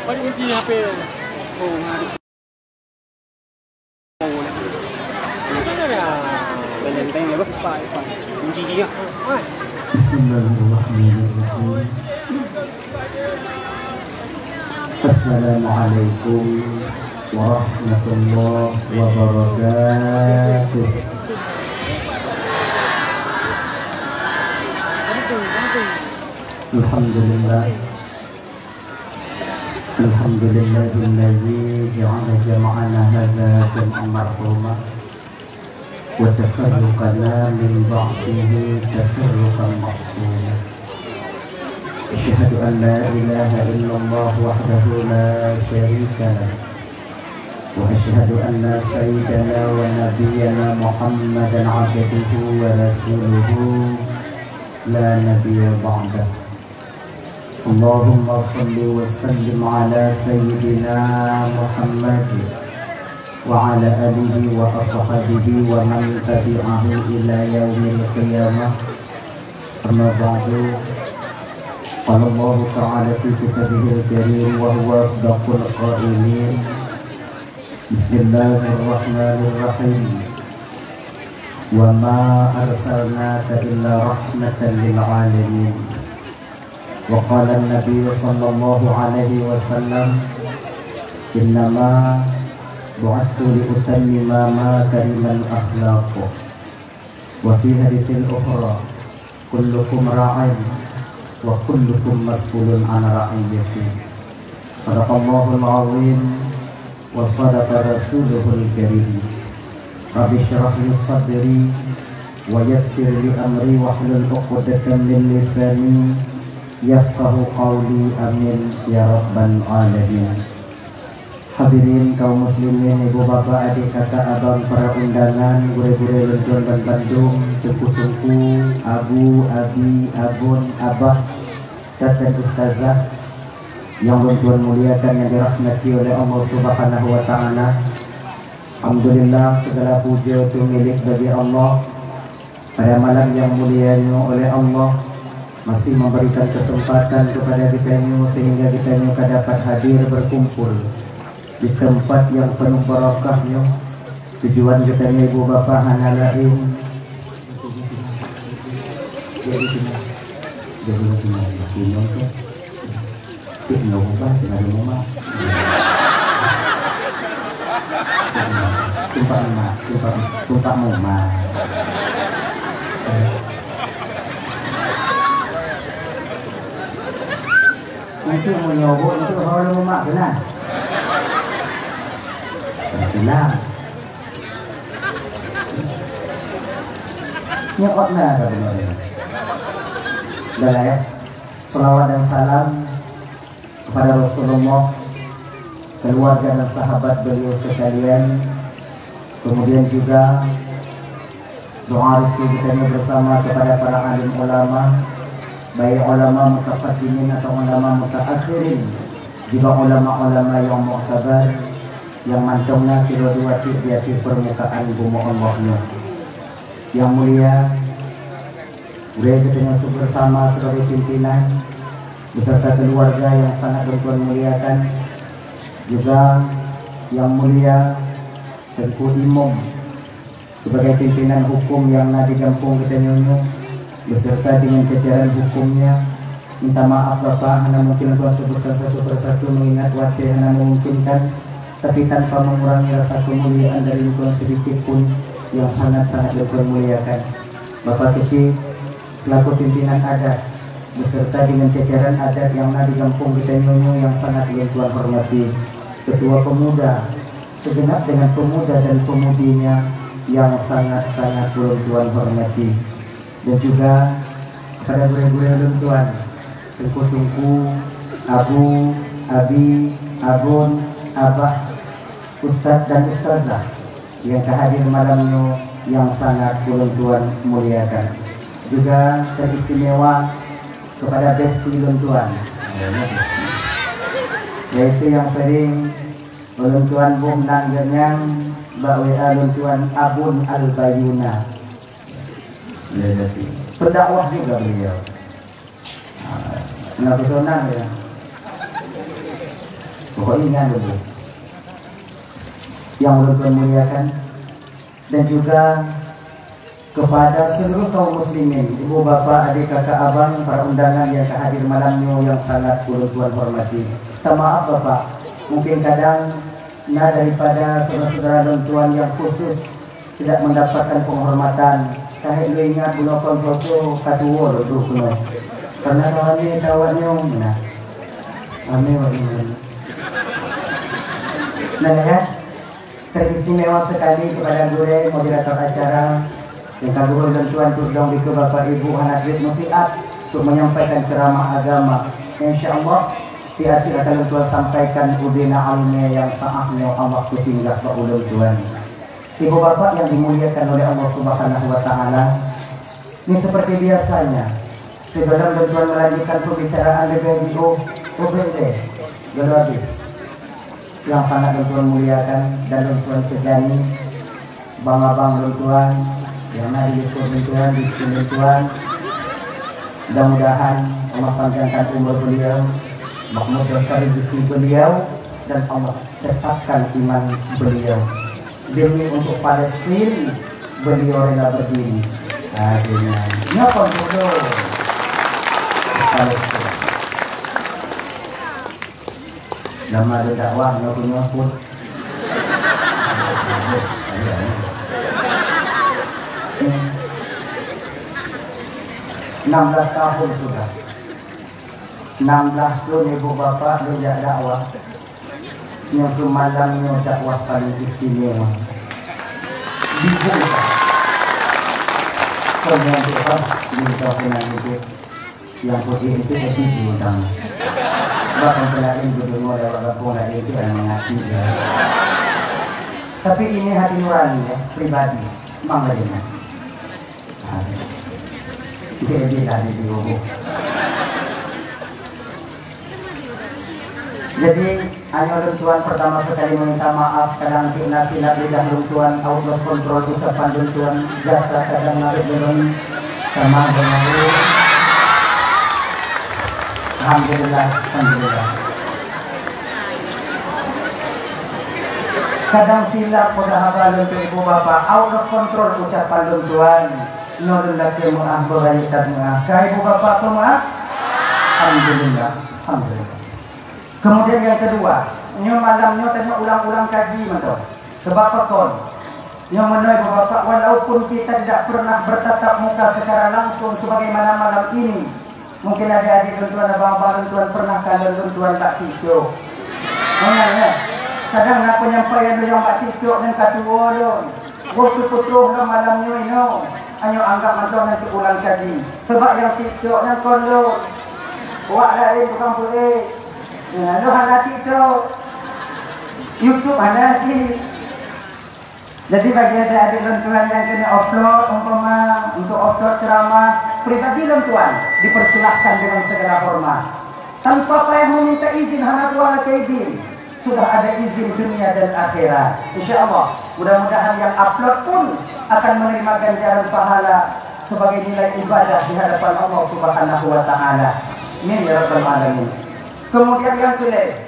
Paling kunci HP. Oh, ngari. Benteng apa? Pak. Kunci dia. Bismillahirrahmanirrahim. Assalamualaikum warahmatullahi wabarakatuh. Alhamdulillah. Alhamdulillahilladzi ja'ala jam'ana hadza jam'an marhuma wa tafarraqana min ba'dihi tafarruqan ma'suma. Asyhadu an la ilaha illallah wahdahu la syarika lah wa asyhadu anna sayyidana wa nabiyyana Muhammadan 'abduhu wa rasuluhu la nabiyya ba'dahu. Allahumma salli wa sallim ala sayyidina Muhammad wa ala alihi wa ashabihi wa man tabi'ahu ila yaumil qiyamah. Amma ba'du. Qala Allah ta'ala fi kitabihil karim wa huwa asdaqul qailin. Bismillahirrahmanirrahim. Wa ma arsalnaka illa rahmatan lil alamin. وقال النبي صلى الله عليه وسلم إنما بعثت لأتمم مكارم الأخلاق. وفي حديث الأخرى كلكم راع وكلكم مسؤول عن رعيته. صدق الله العظيم وصدق رسوله الكريم. رب اشرح لي صدري ويسر لي أمري واحلل عقدة من لساني yafqahu qawli, amin ya rabbal alamin. Hadirin kaum muslimin, ibu bapak, adik kakak, abang, para undangan, gure-gure Lentuan dan Bandung, tengku-tengku, abu, abi, abun, abah, ustaz dan ustazah yang Lentuan muliakan, yang dirahmati oleh Allah Subhanahu wa ta'ala. Alhamdulillah, segala puja itu milik bagi Allah. Pada malam yang mulia ini oleh Allah masih memberikan kesempatan kepada kita sehingga kita dapat hadir berkumpul di tempat yang penuh barakahnya. Tujuan kita ibu bapak hanya lain tumpah muma. Nanti mau nyobok itu kalau mau mak benar. Benar. Nyokot nah benar. Dah ya. Salawat dan salam kepada Rasulullah, keluarga dan sahabat beliau sekalian. Kemudian juga doa rezeki kita bersama kepada para alim ulama, baik ulama mutaqaddimin atau ulama mutaakhirin, juga ulama-ulama yang mu'tabar, yang mantungnya dua-dua di atas permukaan bumi Allahnya. Yang mulia, boleh kita bersama sebagai pimpinan beserta keluarga yang sangat bertuan muliakan, juga yang mulia Tengku Imam sebagai pimpinan hukum yang ada di kampung kita nyonyo beserta dengan jajaran hukumnya. Minta maaf Bapak, hanya mungkin Tuhan sebutkan satu persatu mengingat waktu yang memungkinkan, tapi tanpa mengurangi rasa kemuliaan dari Tuhan sedikit pun yang sangat-sangat dipermuliakan. Bapak Kesi selaku pimpinan adat beserta dengan jajaran adat yang ada di kampung kita nyonyo yang sangat Tuhan hormati, ketua pemuda segenap dengan pemuda dan pemudinya yang sangat-sangat Tuhan hormati, dan juga kepada guru-guru Tuhan, tengku-tengku, abu, abi, abun, abah, ustaz dan ustazah yang kehadir malam ini yang sangat ulun tuan muliakan. Juga teristimewa kepada besti ulun tuan, yaitu yang sering ulun tuan bung nak genyang bawa ulun tuan Abun Al-Bayuna. Pendakwah juga beliau. Nabi Tuhan ya. Pokoknya ingat dulu yang ulun tuan muliakan, dan juga kepada seluruh kaum muslimin, ibu bapak, adik kakak abang, para undangan yang hadir malamnya yang sangat ulun tuan hormati. Maaf bapak, mungkin kadang daripada saudara-saudara ulun tuan yang khusus tidak mendapatkan penghormatan. Kahit lu ingat bulan foto katuwo tu kuno. Karena kawannya mana? Ame wajib. Nah ya, teristimewa sekali kepada guru moderator acara yang kagum dan tuan tudong di bapak ibu anak duit musiat untuk menyampaikan ceramah agama. Insyaallah tiap akan tuan sampaikan udina alumnya yang saatnya Allah kutinggah ke ulun tuan. Ibu bapak yang dimuliakan oleh Allah Subhanahu wa taala, ini seperti biasanya sebelum tuan melanjutkan pembicaraan lebih jauh OBD Geladi yang sangat tuan muliakan dan tuan sejani bang-abang tuan yang ada di tuan di sini tuan, mudah-mudahan Allah panjangkan umur beliau, makmurkan rezeki beliau, dan Allah tetapkan iman beliau. Demi untuk Palestina beliau rela berdiri. Akhirnya nyapa dulu Palestina. Nama ada dakwah nyoput. 16 tahun sudah. 16 tahun ibu bapak sejak dakwah. Yang malamnya dakwah paling istimewa dibuka kemudian kita diucapkan itu yang putih itu diundang bahkan pelain berdua lewat kampung lain itu yang mengaji ya. Tapi ini hati nurani ya, pribadi manggilnya dia tadi dihubung. Jadi hanya tuan pertama sekali meminta maaf kadang kena silap lidah tuan, out lost control ucapan tuan, jasa kadang narik belum sama dengan alhamdulillah. Kadang silap pada haba untuk ibu bapak, out lost control ucapan tuan, nurul laki mu'ah beranikat mu'ah. Kah ibu bapak pemaaf? Alhamdulillah. Kemudian yang kedua, nyo malamnya tengok ulang-ulang kaji mentok. Sebab kon, nyo menoi bapak walaupun kita tidak pernah bertatap muka secara langsung sebagaimana malam ini. Mungkin ada adik tuan abang-abang tuan pernah kalian tuan tak tidur. Mengenai kadang nak penyampaian yang tak tidur dan katuo don. Waktu putuh malamnya ino, anyo anggap mentok nanti ulang kaji. Sebab yang tidur dan kondo, wak lain bukan boleh. Ya, lu hati itu YouTube ada sih. Jadi bagi adik tuan yang kena upload umpama untuk upload ceramah pribadi tuan dipersilahkan dengan segala hormat tanpa payah meminta izin hana tuan ke izin. Sudah ada izin dunia dan akhirat. Insyaallah mudah-mudahan yang upload pun akan menerima ganjaran pahala sebagai nilai ibadah di hadapan Allah Subhanahu wa taala. Amin ya rabbal alamin. Kemudian yang kelih,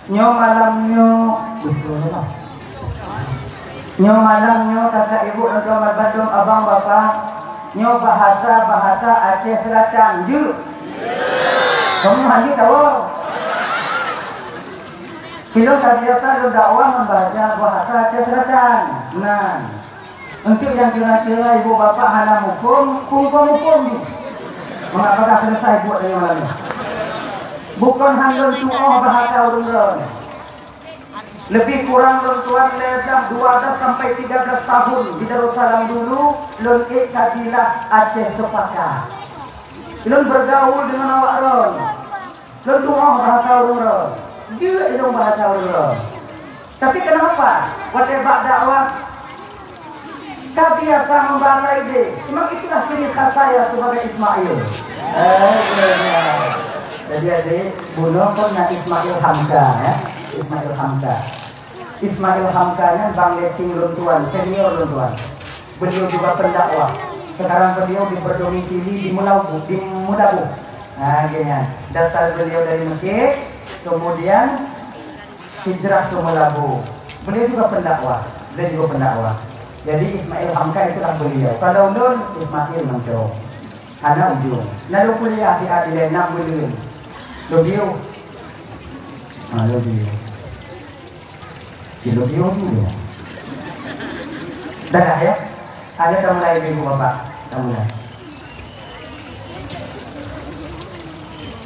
nyo malamnya betul lah. Nyo malamnya kakak ibu dan keluarga Bandung abang bapak, nyo bahasa Aceh Selatan je. Kamu hanya tahu. Kilo biasa lo dakwah membaca bahasa Aceh Selatan. Nah, untuk yang kira-kira ibu bapak hana hukum. Mengapa selesai buat dari malamnya? Bukan hanya tuah bahasa urun. Lebih kurang tuan ledam 12 sampai 13 tahun di Darussalam dulu lon kabilah Aceh sepakat. Lon bergaul dengan awak ron. Lon tuah bahasa urun. Juga ilmu bahasa urun. Tapi kenapa? Pada bak dakwah iya kah membarai deh. Memang itulah ciri khas saya sebagai Ismail. Jadi adik bunuh punya Ismail Hamka ya. Ismail Hamka. Ismail Hamka nya Bang Leting Luntuan, senior Luntuan. Beliau juga pendakwah. Sekarang beliau berdomisili di Mulabu. Nah, gini. Dasar beliau dari Mekah, kemudian hijrah ke Mulabu. Beliau juga pendakwah. Jadi Ismail Hamka itulah beliau. Kalau Nun Ismail Manco. Anak ujung. Lalu kuliah di Adelaide 6 bulan. Lebih. Lebih dulu. Dah ya. Ada kamu lain ibu bapak. Kamu lain.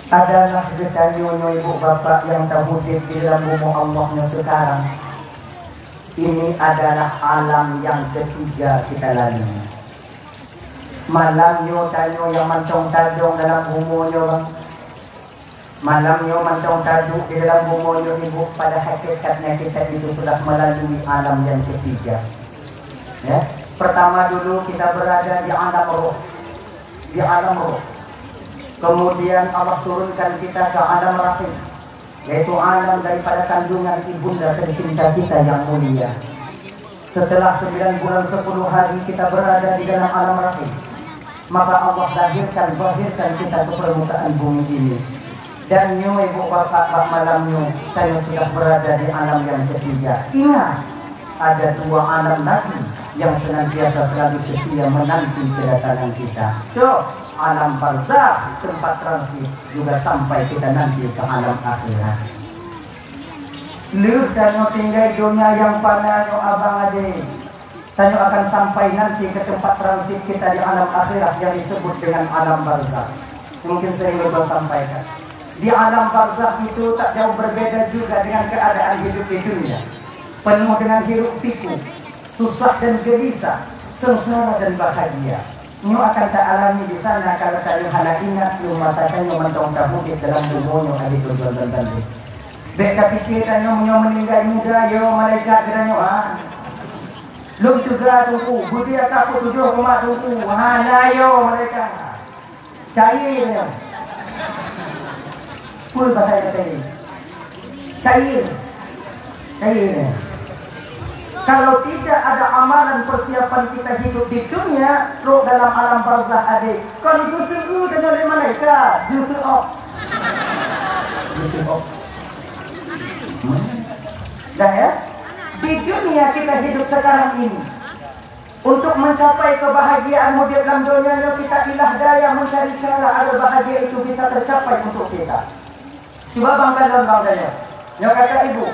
Adalah detanyonya ibu bapak yang terwujud di dalam bumi Allahnya sekarang. Ini adalah alam yang ketiga kita lalui. Malamnya tanyo yang mancong tadong dalam bumonya bang. Malamnya mancong taduk di dalam bumonya ibu. Pada hakikatnya kita itu sudah melalui alam yang ketiga. Ya. Pertama dulu kita berada di alam roh. Kemudian Allah turunkan kita ke alam rahim, yaitu alam daripada kandungan ibunda tercinta kita yang mulia. Setelah 9 bulan 10 hari kita berada di dalam alam rahim, maka Allah lahirkan kita ke permukaan bumi ini. Dan nyo ibu bapak malamnya saya sudah berada di alam yang ketiga. Ingat, ada 2 alam lagi yang senantiasa selalu setia menanti kedatangan kita. Alam barzakh, tempat transit, juga sampai kita nanti ke alam akhirat. Lur tanyo tinggal dunia yang panah abang ade. Tanyo akan sampai nanti ke tempat transit kita di alam akhirat yang disebut dengan alam barzakh. Mungkin sering lupa sampaikan. Di alam barzakh itu tak jauh berbeda juga dengan keadaan hidup di dunia. Penuh dengan hiruk pikuk, susah dan gelisah, sengsara dan bahagia. Nyo akan tak alami di sana kalau tak hendak ingat lu matakan nyo mentong tahukit dalam bumonya adik tujuan dan tadi. Beka pikirkan nyo meninggal muda yo malaikat kira nyo Lum juga tunggu, budi aku 7 rumah tunggu. Yo malaikat. Cair nyo. Pul bahaya tadi. Cair nyo. Kalau tidak ada amalan persiapan kita hidup di dunia, roh dalam alam barzakh adik. Kalau itu seru dan oleh malaikat, justru dah ya. Di dunia kita hidup sekarang ini, untuk mencapai kebahagiaan model dalam dunia kita ilah daya mencari cara agar bahagia itu bisa tercapai untuk kita. Coba bangga daya. Yang kata ibu,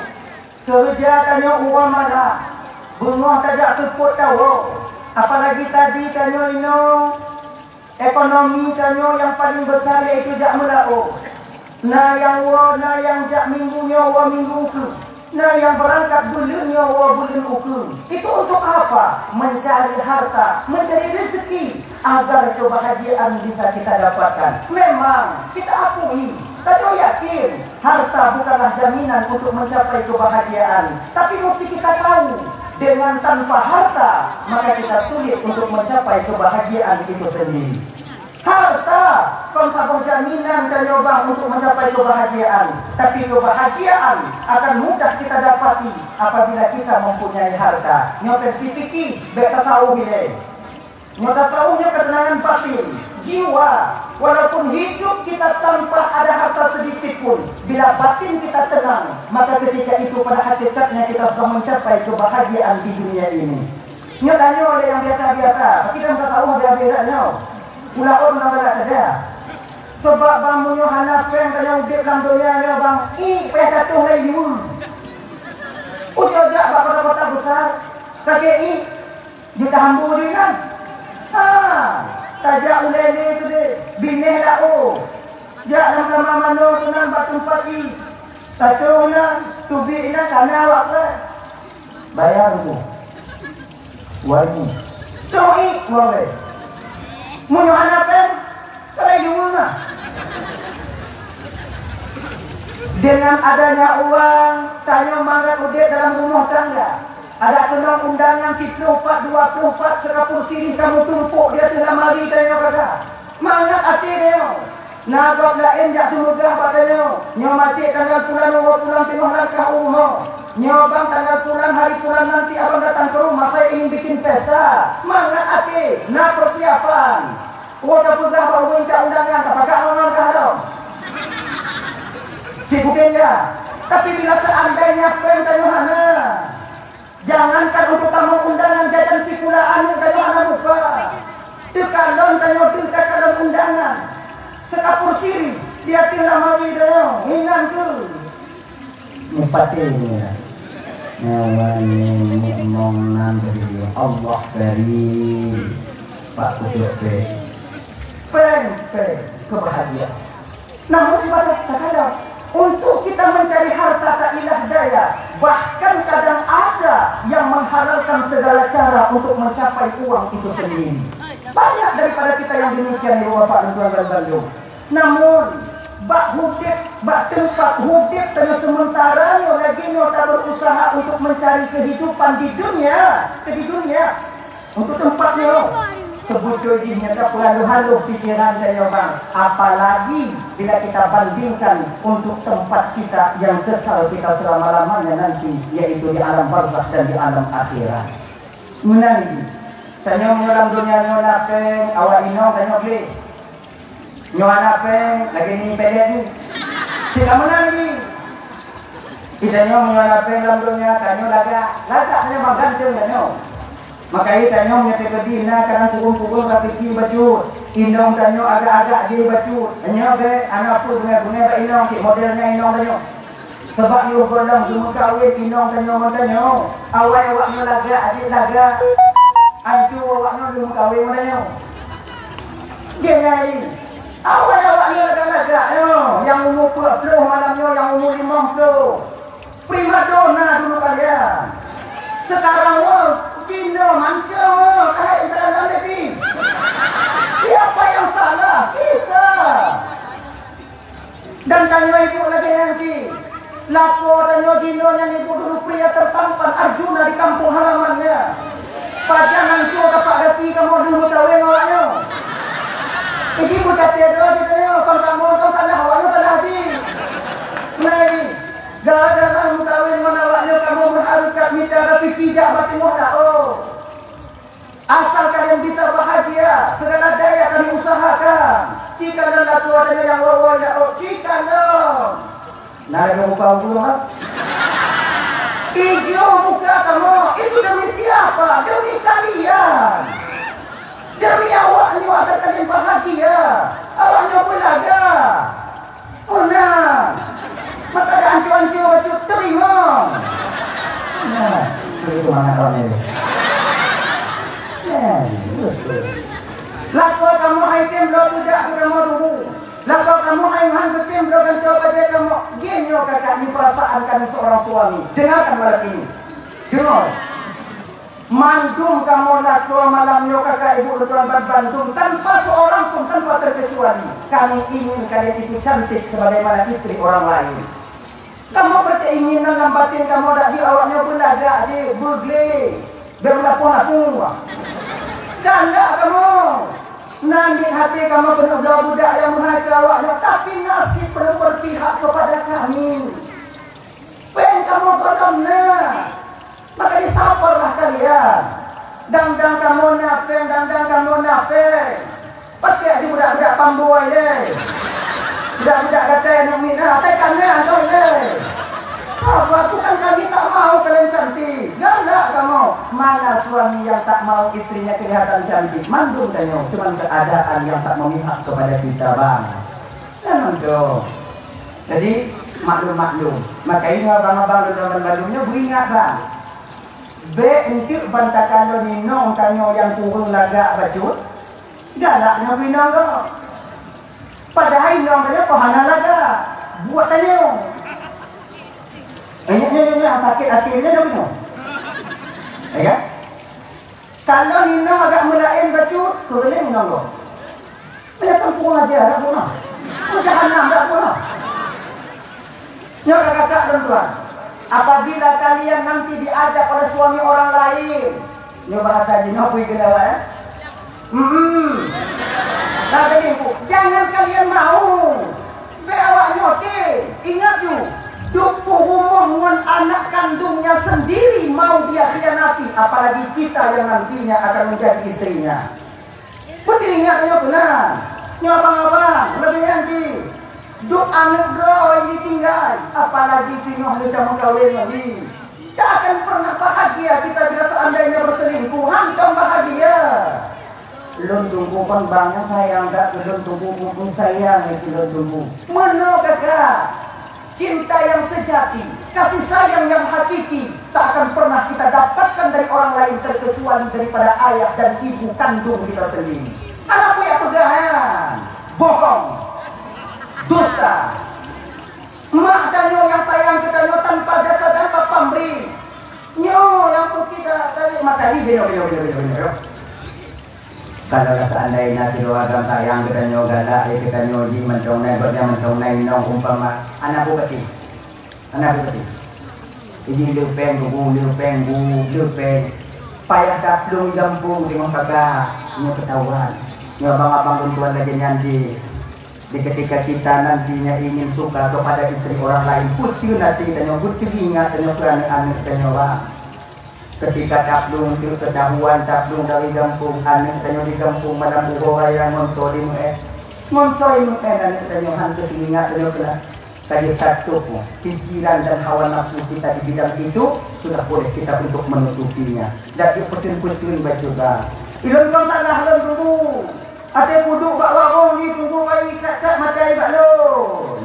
kerjaannya uang mana? Bunga tajak tepuk tahu. Apalagi tadi kanyo ino ekonomi kanyo yang paling besar yaitu jak melao. Nah yang jak minggunya minggu ke. Nah yang berangkat bulannya bulan uku. Itu untuk apa? Mencari harta, mencari rezeki agar kebahagiaan bisa kita dapatkan. Memang kita akui, tapi yakin harta bukanlah jaminan untuk mencapai kebahagiaan. Tapi mesti kita tahu, dengan tanpa harta maka kita sulit untuk mencapai kebahagiaan itu sendiri. Harta kontak jaminan dan nyobang untuk mencapai kebahagiaan, tapi kebahagiaan akan mudah kita dapati apabila kita mempunyai harta. Nyoba spesifik, beta tahu gile. Nyoba tahunya ketenangan batin, jiwa. Walaupun hidup kita tanpa ada harta sedikit pun, bila batin kita tenang, maka ketika itu pada hakikatnya kita sudah mencapai kebahagiaan di dunia ini. Nyatanya oleh yang biasa-biasa, kita tidak tahu beda-bedanya. Pula orang nak ada. Coba bang munyo hanap yang kaya udip dalam dunia ni bang. Payah jatuh lagi udah jak kota besar. Kakek kita hambu dia kan. Tajak ulele tu deh. Bineh lah Jak lama-lama mano tu nan batu pagi. Tacu na tubi na kana awak ke. Bayar tu. Wajib. Tuh boleh. Munyo anak kalau juga. Dengan adanya uang, tayo mangga udah dalam rumah tangga. Ada tenang undangan 34, 24, serapur sirih kamu tumpuk dia tengah mari tanya kata. Mangat hati dia. Nagap lain jak tumugah padanya. Nyo macik tanggal pulang tengah langkah umur. Nyo bang tanggal pulang hari pulang nanti abang datang ke rumah saya ingin bikin pesta. Mangat hati, nak persiapan. Wata pegah baru minta undangan apakah orang kahadam. Cibukin ya. Tapi bila seandainya peng tanya hana. Jangankan untuk tamu undangan jajan pikulaan tanya hana lupa. Tekalon tanya tingkat kalon undangan. Sekapur siri dia tinggal mari dia. Ingat tu. Mupati Nyawani mu'monan dari Allah dari Pak Kuduk Peng kebahagiaan. Namun ibadah terkadang untuk kita mencari harta tak ilah daya. Bahkan kadang ada yang menghalalkan segala cara untuk mencapai uang itu sendiri. Banyak daripada kita yang demikian di Bapak dan Tuan Bandung. Namun bak hudip, bak tempat hudip tengah sementara nyo lagi nyo tak berusaha untuk mencari kehidupan di dunia, untuk tempatnya. Sebetulnya tak halu-halu pikiran saya bang. Apalagi bila kita bandingkan untuk tempat kita yang kekal kita selama-lamanya nanti, yaitu di alam barzakh dan di alam akhirat. Menangi. Tanya dalam dunia nyo napeng awak ino tanya beli. Nyo napeng lagi ni pedek ni. Sila menangi. Kita nyo napeng dalam dunia tanya laga hanya magantung nyo. Makanya tanya nyata kedina karena pukul-pukul rapiki baju. Indong tanya agak-agak dia baju. Hanya ke anak pun guna-guna ke indong si modelnya indong tanya. Sebab ni ukurlah semua kawin indong tanya. Awal-awak ni laga, adik laga. Ancu awak ni semua kawin tanya. Dia nyari. Awal-awak ni laga-laga. Yang umur 40 malamnya, yang umur 50. Prima donna dulu kalian. Sekarang Dino mancung, kayak dalam lebih. Siapa yang salah? Kita. Dan tanya ibu lagi nanti. Lapor tanya Dino yang ibu dulu pria tertampan Arjuna di kampung halamannya. Pajangan cu dapat hati kamu dulu kawin awaknya. Ini bukan tiada di tanya. Kalau kamu tak ada awaknya tak ada hati. Mari. Gara-gara kawin menawaknya kamu berharukat minta tapi tidak mati muda. Asal kalian bisa bahagia, segala daya kami usahakan. Jika anda tua dengan yang wawa jika anda. Nah, ada muka dulu ha? Hijau muka kamu, itu demi siapa? Demi kalian. Demi awaknya agar kalian bahagia. Awaknya belaga. Nah. Maka ada ancu-ancu baju terima. Nah, itu mana orang ini? Ya, betul. Lakau kamu item lo tidak kamu dulu. Lakau kamu aiman betim lo kan coba dia kamu. Genyo kakak ni perasaan kami seorang suami. Dengarkan malam ini. Dengar. Mandum kamu lakau malamnya kakak ibu tuan Bandung tanpa seorang pun tanpa terkecuali. Kami ingin kalian itu cantik sebagaimana istri orang lain. Kamu berkeinginan dalam batin kamu dak di awaknya belaga di burgle. Berlaku aku. Dan tak kamu. Nanti hati kamu penuh budak yang menghajar awaknya, tapi nasib belum berpihak kepada kami. Pen kamu kodamnya. Maka disabarlah kalian. Dang-dang kamu napeng, dang-dang kamu napeng. Pakai di budak-budak pambuai deh. Budak-budak kata yang minat, tekannya atau ini. Apa? Bukan kami tak mau kalian cantik. Galak kamu. Mana suami yang tak mau istrinya kelihatan cantik? Mandung tanya. Cuma keadaan yang tak memihak kepada kita bang. Jangan dong. Jadi maklum-maklum. Makanya abang-abang dan Bandungnya beringat bang. Untuk bantakan lo ninong tanya yang turun lagak baju. Galaknya binang kau. Padahal yang tanya pahana laga. Buat tanya. Ini sakit hatinya dah benar. Ya. Kalau Nino agak mulain baju, boleh Nino lo. Banyak kampung aja, tak guna. Jangan nak, tak guna. Nyok kakak dan tuan. apabila kalian nanti diajak oleh suami orang lain, nyo bahasa jino pui kedawan. Jangan kalian mau. Bewak nyote, ingat you. Dupuh umur dengan anak kandungnya sendiri mau dia khianati, apalagi kita yang nantinya akan menjadi istrinya. Betul ingat nyo benar. Nyo abang-abang, lebih nanti. Duk anak bro ini tinggal, apalagi tengok kita mengkawin lagi. Tak akan pernah bahagia kita bila seandainya berselingkuh. Hantam bahagia. Lun tunggu kan banyak sayang tak, lun tunggu pun sayang itu lun tunggu. Mana kakak? Cinta yang sejati, kasih sayang yang hakiki tak akan pernah kita dapatkan dari orang lain terkecuali daripada ayah dan ibu kandung kita sendiri. Anak punya pegangan, bohong, dusta. Mak dan nyo yang sayang kita nyo tanpa jasa dan pamrih. Nyo yang pun kita dari matahari dia yo. Kalau seandainya keluarga sayang kita nyo galak, kita nyo di mencongnai berjalan nong umpama anak bukati. Ini lupeng payah kaplung gampung di kakak nyo ketahuan. Nyo abang-abang tuan lagi nyanyi. Di ketika kita nantinya ingin suka kepada istri orang lain, putih nanti kita nyo putih ingat nyo kerana kita nyo ketika taplung itu ketahuan taplung dari kampung anak kita di kampung malam buhora yang montoi dan kita hantu ingat kita kena tadi satu pikiran dan hawa nafsu kita di bidang itu sudah boleh kita untuk menutupinya. Dan putin-putin baca ilon kau tak lah ilon tunggu ada kuduk bak warung ni tunggu hari kat matai bak lo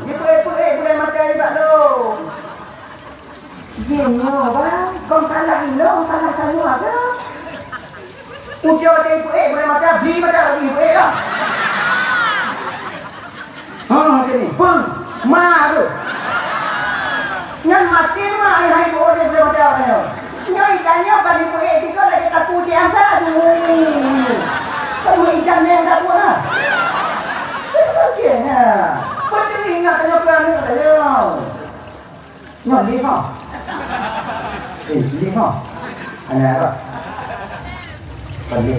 ni boleh matai bak lo. Gini bang, kau salah ilo, salah kamu ada. Ujian ada ibu boleh macam beli macam lagi ibu lah. Macam ni, pun, malu. Yang mati mah ayah ibu boleh macam ni. Nyoi tanya pada ibu tiga lagi tak ujian satu. Kamu ikan yang tak buat. Bagaimana? Betul ingat tanya kerana saya. Nyoi lihat. Ini kok anak apa? Pergi.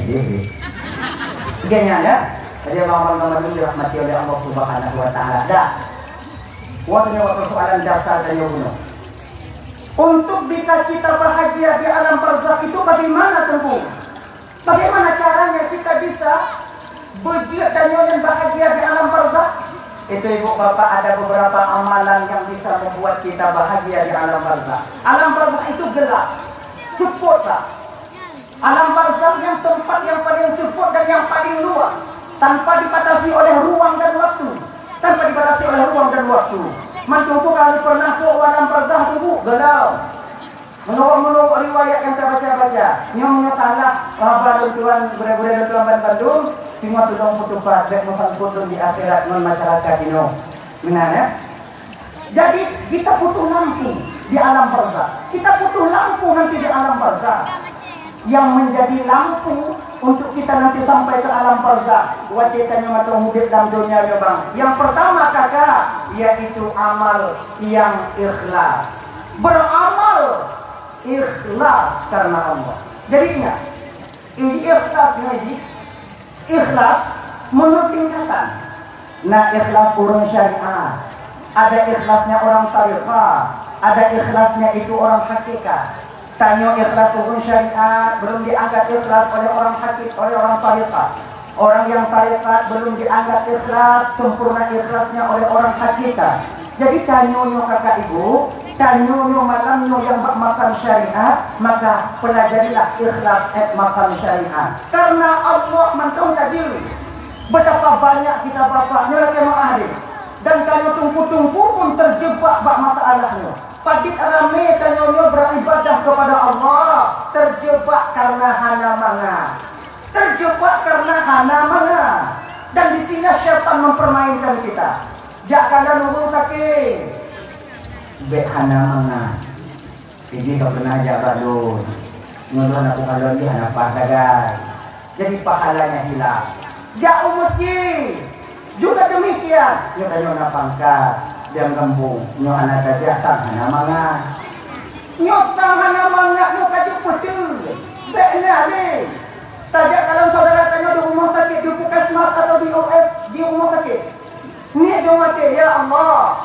Begini ya. Jadi orang-orang ini dirahmati oleh Allah Subhanahu Wa Taala. Dah. Waktunya persoalan dasar dan yang untuk bisa kita bahagia di alam barzakh itu bagaimana tempuh? Bagaimana caranya kita bisa berjaya dan bahagia di alam barzakh? Itu ibu bapak ada beberapa amalan yang bisa membuat kita bahagia di alam barzakh. Alam barzakh itu gelap, cepatlah. Alam barzakh yang tempat yang paling cepat dan yang paling luas, tanpa dibatasi oleh ruang dan waktu. Mantuku kali pernah ke alam barzakh tunggu gelap. Menurut riwayat yang saya baca, nyonya salah baru tuan budak-budak tuan Bandung. Semua tudung putupat dan putun di akhirat non masyarakat ini. Benar ya? Jadi kita butuh lampu di alam barzakh. Kita butuh lampu nanti di alam barzakh. Yang menjadi lampu untuk kita nanti sampai ke alam barzakh. Wajibnya macam hidup dalam dunia ya bang. Yang pertama kakak, yaitu amal yang ikhlas. Beramal ikhlas karena Allah. Jadinya ini ikhlasnya ini. Ikhlas menurut tingkatan. Nah ikhlas orang syariah, ada ikhlasnya orang tariqah, ada ikhlasnya itu orang hakikat. Tanya ikhlas orang syariah belum dianggap ikhlas oleh orang hakikat, oleh orang tariqah. Orang yang tariqat belum dianggap ikhlas, sempurna ikhlasnya oleh orang hakikat. Jadi tanya kakak ibu, tanya malamnya yang makan syariat, maka pelajarilah ikhlas makan syariat. Karena Allah mantau tadi betapa banyak kita bapaknya lagi ma'adir. Dan kalau tunggu-tunggu pun terjebak bak masalahnya. Padit rame tanya beribadah kepada Allah, terjebak karena hana manga. Dan di sini syaitan mempermainkan kita. Jangan nunggu sakit. Behana mana? Jadi kau pernah jaga dulu. Nurun aku kalau dia anak pakai. Jadi pahalanya hilang. Jauh masjid. Juga demikian. Dia tanya nak pangkat. Dia kampung. Nyo anak saja tak hana mana. Nyotang hanya mangat nyo kajuk betul. Beknya ni. Tajak kalau saudara tanya di rumah sakit, di puskesmas atau di OF, di rumah sakit. Ni dia mati, ya Allah.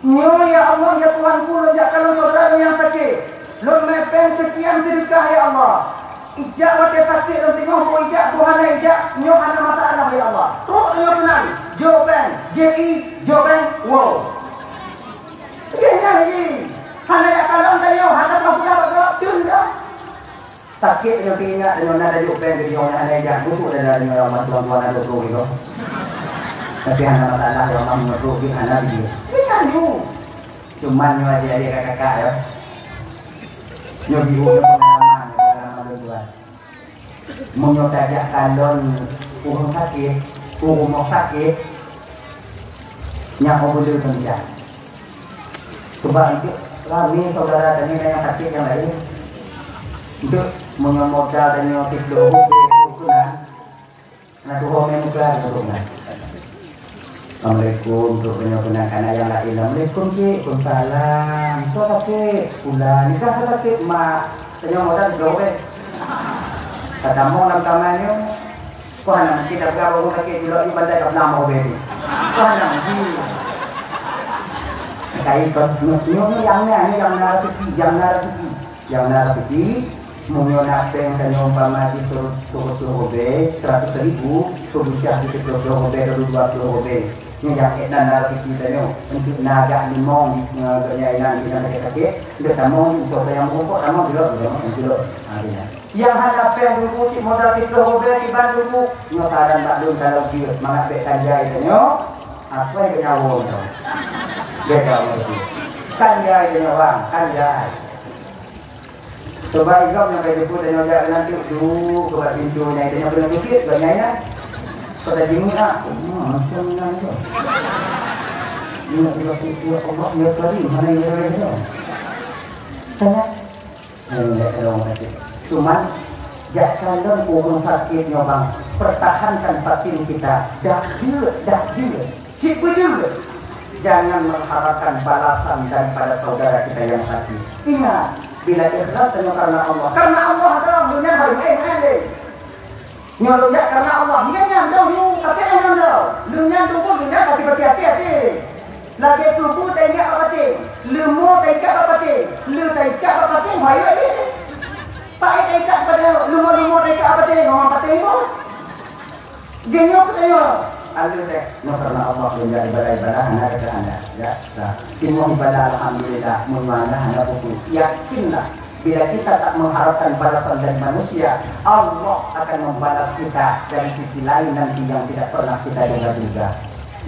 Nyo ya Allah, ya Tuhanku, lojak kalau saudara yang sakit. Lord mepen sekian sedekah ya Allah. Ijak mati sakit dan tengok ko ijak Tuhan ijak nyo ana mata anak ya Allah. Terus nyo tenang. Jawaban JI jawaban wow. Kayaknya lagi. Hana ya kalon tayo, hana pa pula ba tun dah. Sakit nyo tinga dengan ada jawaban di orang ana ijak butuh dari orang tuan-tuan ada tu gitu. Tapi hana mata anak yang orang butuh di hana dia. Kayaknya nyo. Cuman nyo aja kakak ya. Nyo biu Munyo tajak kalon urung sakit, urung mau sakit, nyak boleh kerja. Coba itu, kami saudara dan yang sakit yang lain, itu munyo modal dan yang tidur hukuman, nak tuhong muka tuhongan. Assalamualaikum untuk penyempurnaan karena yang lain. Assalamualaikum cik, waalaikumsalam. Itu sakit, pula nikah sakit mak, tanya modal gawe. Kata mo ng tamanyo, kuha nang kita gawa ko kay dilo ibanda ka na mo baby. Kuha nang di. Kay ko yung yang narapiti, mungyo na peng kanyo pamati turo be 100,000, tubucha dito turo be 20 yung jaket na narapiti tanyo, untuk naga limong ganyan ina nakakake, nda tamong so kaya mo ko tamong dilo. Yang hanap yang dulu si modal itu hobi di Bandung, nyotaran Bandung kalau dia mangat bek kanjai tanyo, apa yang nyawo tu? Dia tahu tu. Kanjai tanyo bang, kanjai. Coba ikut yang kayak itu tanyo dia nanti dulu coba pintunya tanyo belum dikit banyaknya. Pada jimu ah, macam mana tu? Ini dia Allah dia tadi mana yang dia? Tanya. Enggak tahu macam. Cuman jangan urung sakitnya bang, pertahankan batin kita. Dahjil, cipujul. Jangan mengharapkan balasan daripada saudara kita yang sakit. Ingat, bila ikhlas hanya karena Allah. Karena Allah adalah dunia hari nyolong karena Allah. Dia nyandong lu, katanya nyandong. Lu nyandong pun dunia tapi berhati-hati. Lagi tubuh tengok apa ting, lu mau tengok apa ting, lu tengok apa ting, bahaya ni. Pak ikat pada lumur-lumur ikat apa teh ngomong apa teh itu genyok teh alu teh karena Allah menjadi ibadah anda kata anda ya nah timur ibadah alhamdulillah mudah anda pun yakinlah bila kita tak mengharapkan balasan dari manusia Allah akan membalas kita dari sisi lain nanti yang tidak pernah kita duga-duga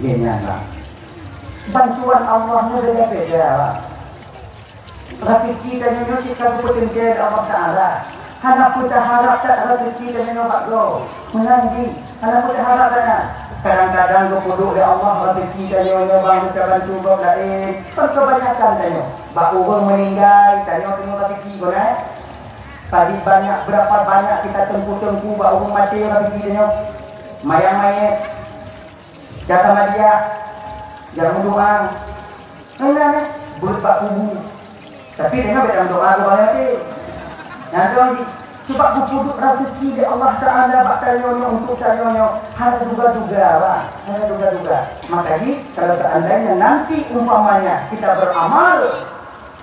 ini anda bantuan Allah beda-beda rezeki dan nyuci kabupaten Kedah Allah Taala. Hana puta harap tak rezeki dan nyobak lo. Menangi, hana puta harap tak. Kadang-kadang go puduk ya Allah rezeki dan nyobak ucapan cukup lain. Perkebanyakan tanya. Bak urang meninggal tanya tengok rezeki go naik. Tadi berapa banyak kita tempu bak urang mati rezeki tanya. Mayang-mayat. Jatah madia. Jamu doang. Enggak, buat bak kubu. Tapi dengan dalam doa kepada dia. Yang doa coba kupuduk rezeki dari Allah Taala baktalnya untuk tanya hal duga-duga. Maka kalau seandainya nanti umpamanya kita beramal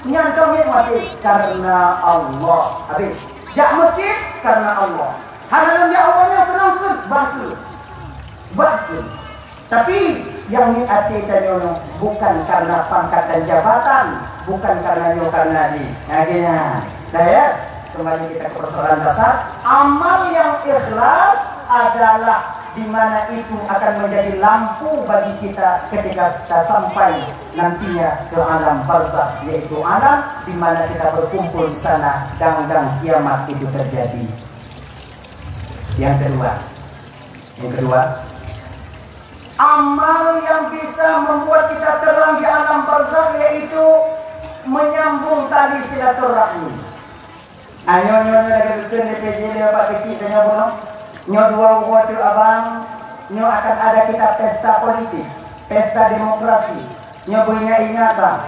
nyantong mati karena Allah. Habis. Jak masjid karena Allah. Hal yang Allahnya terangkan bantu. Tapi yang diarti tanya bukan karena pangkat dan jabatan. Bukan karena di. Akhirnya, saya kembali kita ke persoalan dasar. Amal yang ikhlas adalah di mana itu akan menjadi lampu bagi kita ketika kita sampai nantinya ke alam barzakh, yaitu alam di mana kita berkumpul di sana dan kiamat itu terjadi. Yang kedua, amal yang bisa membuat kita terang di alam barzakh yaitu menyambung tali silaturahmi. Ayo lagi bikin DPJ dia Pak kecil tanya bono. Nyo dua waktu abang, nyo akan ada kita pesta politik, pesta demokrasi. Nyo punya ingat bang,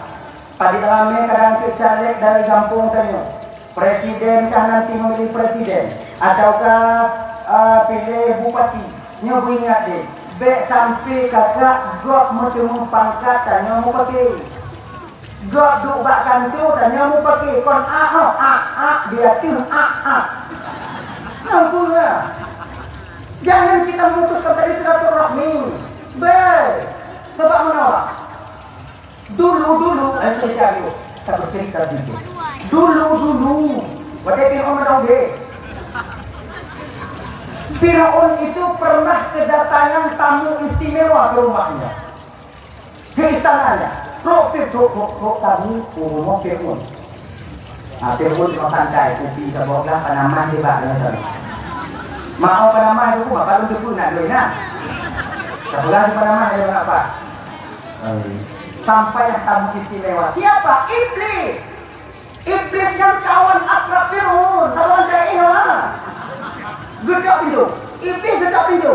Pada dalamnya kadang caleg dari kampung tanya, presiden kah nanti memilih presiden, ataukah pilih bupati? Nyoba ingat deh, bek sampai kakak gok bertemu pangkat tanya mau pakai, gok duk bak kantu tanya mau pakai, kon dia tim nampunya. Jangan kita memutuskan tadi silaturahmi. Coba menolak. Dulu, kita bercerita sedikit. Dulu, pada Fir'aun deh. Fir'aun itu pernah kedatangan tamu istimewa ke rumahnya, ke istananya. Rok tamu ke rumah Fir'aun. Fir'aun cuma santai, kopi sebablah penamah di baknya. Mau penamah itu bapak lu jepun nak duit nak. Sebulan penamah dia apa? Sampailah tamu istimewa. Siapa? Iblis. Iblis yang kawan akrab Fir'aun. Kawan saya gedok pintu. Iblis gedok pintu.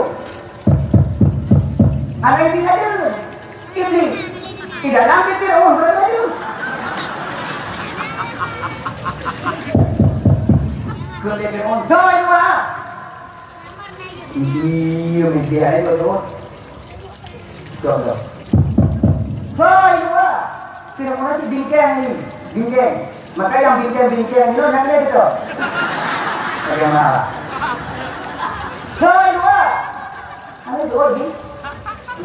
Ada iblis ada. Iblis. Tidak lanjut Fir'aun berada dia. Gedok Fir'aun. Doi dua. Iya, media itu tuh. Dok. Saya dua. Tidak pernah si bingkeng. Maka yang bingkeng itu nanti gitu. Bagaimana? Saya dua. Ada dua di.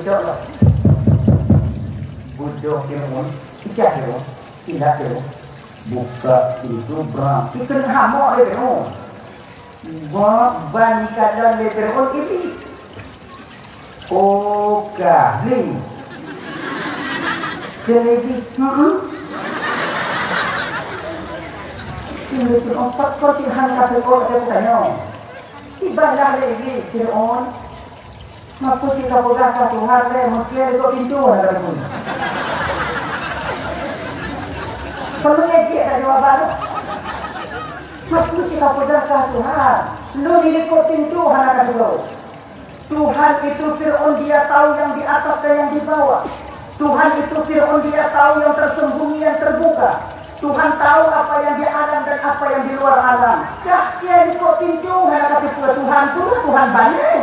Dok. Bodoh Fir'aun. Tidak buka itu berang. Itu hamok dia Fir'aun. Banikan dan Fir'aun ini. Oh, kahling. Kelebi. Ini Fir'aun kau Tuhan kata kau saya tanya. Ibadah lagi Fir'aun. Mapu jika pegang Tuhan le mungkin itu pintu ada pun. Kalau ngejek tak jawaban. Mapu jika pegang Tuhan. Lu diikut pintu anak dulu. Tuhan itu Fir'aun dia tahu yang di atas dan yang di bawah. Tuhan itu Fir'aun dia tahu yang tersembunyi yang terbuka. Tuhan tahu apa yang di alam dan apa yang di luar alam. Dah dia ikut pintu anak kata Tuhan tu Tuhan banyak.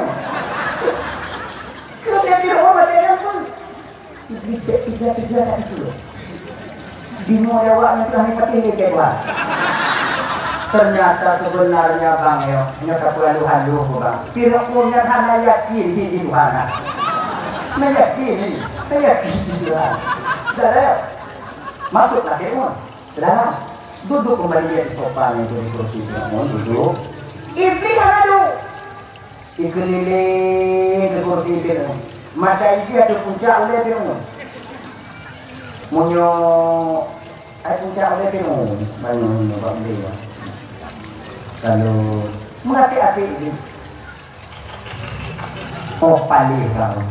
Kemudian Fir'aun ada pun tiga itu. Di muawaknya Tuhan ipati ni keluar. Ternyata sebenarnya bang yo, nyata pulang Tuhan dulu bang. Fir'aunnya hanya yakin di Tuhan. Yakin Tuhan. Sudah masuklah Fir'aun. Sudah duduk kembali di sofa itu di kursi Fir'aun duduk. Iblis ada dikeliling ke kursi Fir'aun. Mata iblis ada puncak oleh Fir'aun. Munyo puncak oleh Fir'aun. Banyak bab dia. Lalu menghati-hati ini. Oh palih kau.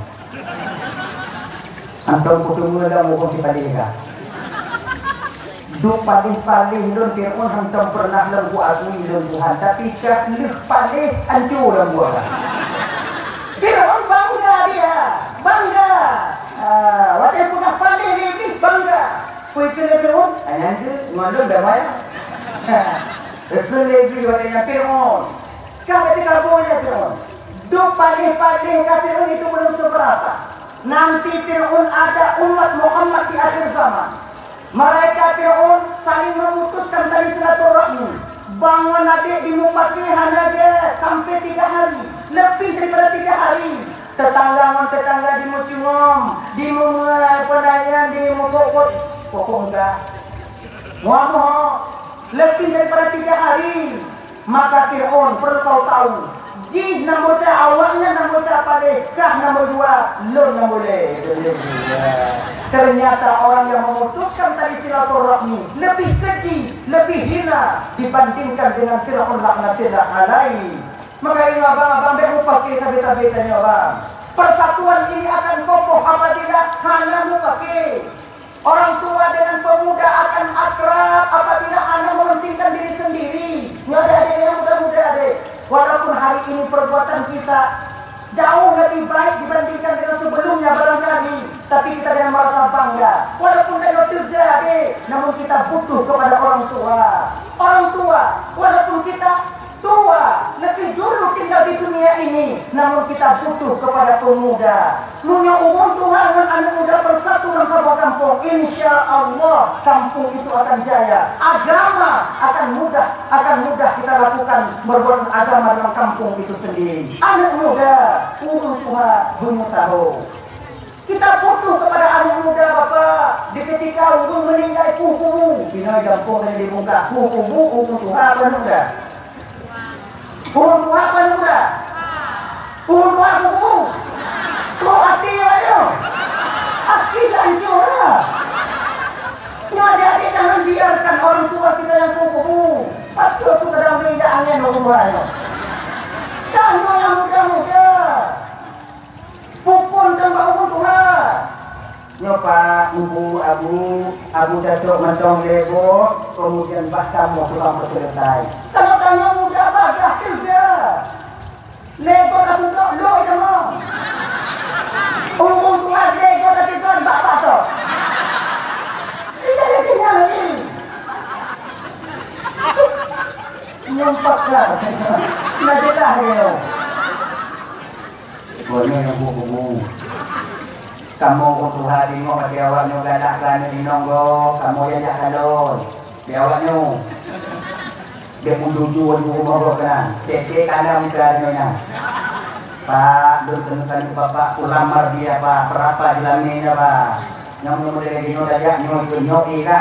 Antum ketemu dalam muka si palih kau. Duk palih lun Fir'aun hantam pernah lembu asli lun Tuhan. Tapi kah lih palih hancur lembu kan. Fir'aun bangga dia. Bangga. Wadah punya palih ini bangga. Kau kena Fir'aun. Ayah tu ngandung dah maya. Kelebi wadahnya Fir'aun. Ketika boleh Fir'aun. Duk palih-palih Fir'aun itu belum seberapa. Nanti Fir'aun ada umat Muhammad di akhir zaman. Mereka Fir'aun saling memutuskan tali silaturahmi. Bangun adik di Mupati hanya dia sampai 3 hari. Lebih daripada 3 hari. Tetangga di Mucimom, di Penayan, di Mukokot. Pokok enggak. Muhammad. Lebih daripada 3 hari. Maka Fir'aun perlu kau tahu. Jin nombor awalnya nombor palih. Kah nombor 2. Lun nombor boleh. Ternyata orang yang memutuskan tali silaturahmi lebih keji, lebih hina dibandingkan dengan Fir'aun laknatillah alaihi. Maka ini abang-abang mau pakai tabet-tabetanya abang. Persatuan ini akan kokoh apabila hanya pakai. Orang tua dengan pemuda akan akrab apabila anak mementingkan diri sendiri. Nggak ada adik yang muda-muda adik. Walaupun hari ini perbuatan kita jauh lebih baik dibandingkan dengan sebelumnya barangkali. tapi kita jangan merasa bangga. Walaupun kita terjadi, namun kita butuh kepada orang tua. Orang tua, walaupun kita tua, lebih dulu tinggal di dunia ini, namun kita butuh kepada pemuda. Nunya umum Tuhan dan anak muda bersatu dalam sebuah kampung, insya Allah kampung itu akan jaya. Agama akan mudah kita lakukan berbuat agama dalam kampung itu sendiri. Anak muda, umum Tuhan bunyi tahu. Kita butuh kepada anak muda Bapak. Di ketika umum meninggal kuku, bina kampung yang dibuka kuku umum Tuhan anak muda. Umum Tuhan anak muda. Umum Tuhan kuku. Kau hati ayo. Hati hancur. Adik-adik jangan biarkan orang tua kita yang kuku. Pasti itu kadang beda angin orang tua ayo. Kamu yang muda-muda. Pupun tambah umum Tuhan. Nyopa, ibu, abu datuk macam lego, kemudian bahkan mau pulang selesai. Kalau kamu muda bagai kerja, lego dah tunjuk, lo itu mau. Umum Tuhan lego dah tunjuk, bapak tu. Tidak ada tinggal lagi. Nyompak lah, nanti dah dia. Boleh nunggu. Kamu untuk hari mo matiawaknya galak kan di nonggo, kamu yang jak kalon. Biawaknya. Dia pun dulu mau kan. Cek kana misalnya na. Pak, berkenan Bapak ulamar dia Pak, berapa jalannya Pak. Yang mulai dino saja nyo ika.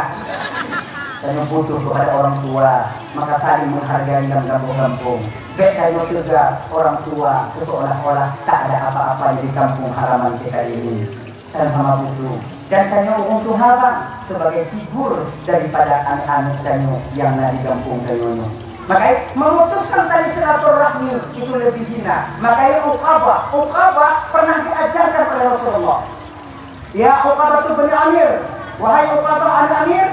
Dan butuh kepada orang tua, maka saling menghargai dalam kampung-kampung. Beda juga orang tua seolah-olah tak ada apa-apa di kampung halaman kita ini. Dan sama butuh. Dan kanyo untuk haba sebagai figur daripada anak-anak kanyo yang ada di kampung kanyo. Makanya memutuskan tali silaturahmi itu lebih hina. Makanya Uqabah pernah diajarkan oleh Rasulullah. Ya Uqabah bin Amir, wahai Uqabah al-Amir,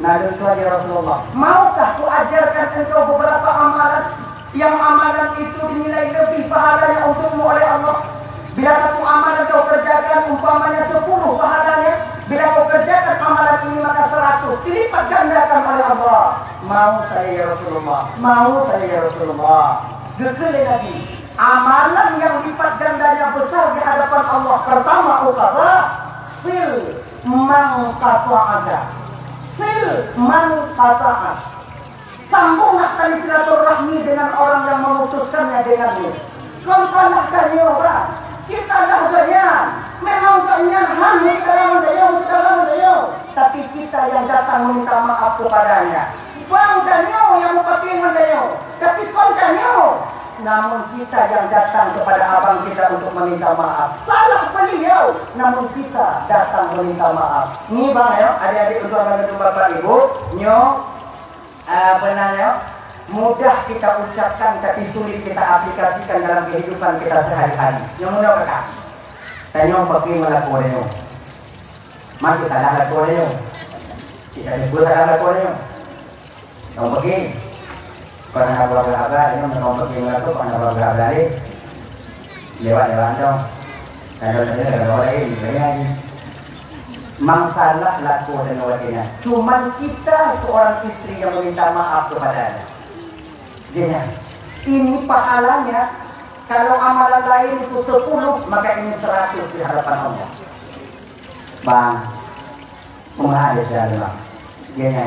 nada kepada Rasulullah, maukah ku ajarkan engkau beberapa amalan yang amalan itu dinilai lebih pahalanya untukmu oleh Allah? Bila satu amalan kau kerjakan umpamanya 10 pahalanya, bila kau kerjakan amalan ini maka 100 dilipat gandakan oleh Allah. Mau saya ya Rasulullah, mau saya ya Rasulullah. Gekali lagi, amalan yang lipat gandanya besar di hadapan Allah. Pertama Uqabah, sil man qata'aka. Sil man qata'ak. Sambunglah tali silaturahmi dengan orang yang memutuskannya denganmu. Kontalah kanyo orang. Kita dah ganyan. Memang ganyan hangus dalam dayo. Tapi kita yang datang meminta maaf kepadanya. Bang danyo yang pakai dayo. Tapi kon danyo. Namun kita yang datang kepada abang kita untuk meminta maaf. Salah beliau. Namun kita datang meminta maaf. Ini bang ya, adik-adik untuk anak bapak ibu. Nyo, benarnya mudah kita ucapkan tapi sulit kita aplikasikan dalam kehidupan kita sehari-hari. Yang mudah kata, tanya pakai melakukannya. Mari kita lakukannya. Kita sebut lakukannya. Yang pakai. Pernah berapa ini menolak yang itu pernah berapa dari lewat dong. Kalau ada orang ini masalah laku dan wakilnya. Cuman kita seorang istri yang meminta maaf kepadanya. Dia ini pahalanya. Kalau amalan lain itu 10, maka ini 100 di hadapan Allah. Bang, pengahat saya bang. Dia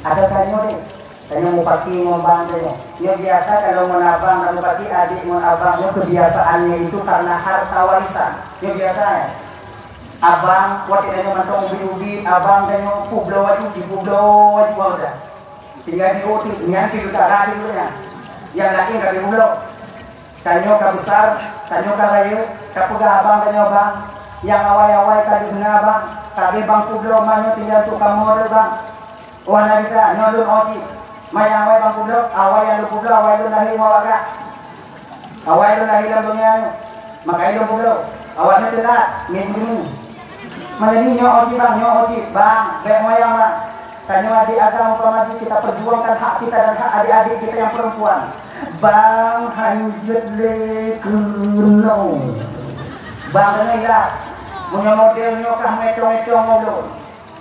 ada kanyo deh. Tanya mau pakai mau bang tanya. Yang biasa kalau menabang kalau pakai adik mau abangnya kebiasaannya itu karena harta warisan. Yang biasanya abang waktu tanya mantong ubi-ubi abang tanya publo wajib udah. Tinggal di uti nyanti juga ada dulu ya. Yang lagi nggak di publo. Tanya ke besar, tanya ke rayu, kapuga abang tanya bang. Yang awai-awai tadi benar bang. Tadi bang publo mana tinggal tu kamu bang. Wana kita nyodun oti. Maya awai bang publo, awai yang lu publo, awai lu nahi mau agak. Awai lu nahi dalam dunia makanya lu publo. Awaknya tidak, minggu. Mana ni nyo oti bang, baik moyang bang. Tanya adik agama umpama kita perjuangkan hak kita dan hak adik-adik kita yang perempuan. Bang hanjut le kuno. Bang dengarlah. Punya modelnya kah metong-metong lo.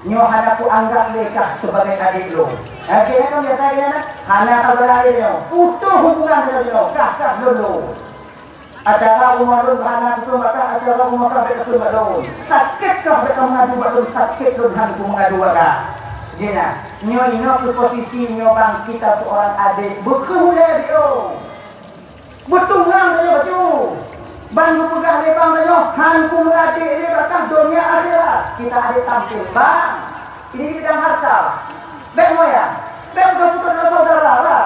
Nyo hana ku anggap lekah sebagai adik lo. Akhirnya kan dia tanya nak, hana kabaraya nyo. Putus hubungan dengan nyo, kah dulu. Acara umarun hana itu maka acara umarun betul betul. Sakit kah mereka mengadu betul sakit lo dengan ku mengadu kah. Jina, nyo ke posisi nyo bang kita seorang adik berkehulai dia. Betul bang dia betul. Bang pegang lebang dia, hanku mengadik dia bakal dunia akhirat. Kita adik tampil bang. Ini bidang harta. Baik moyang, baik kamu kena saudara lah.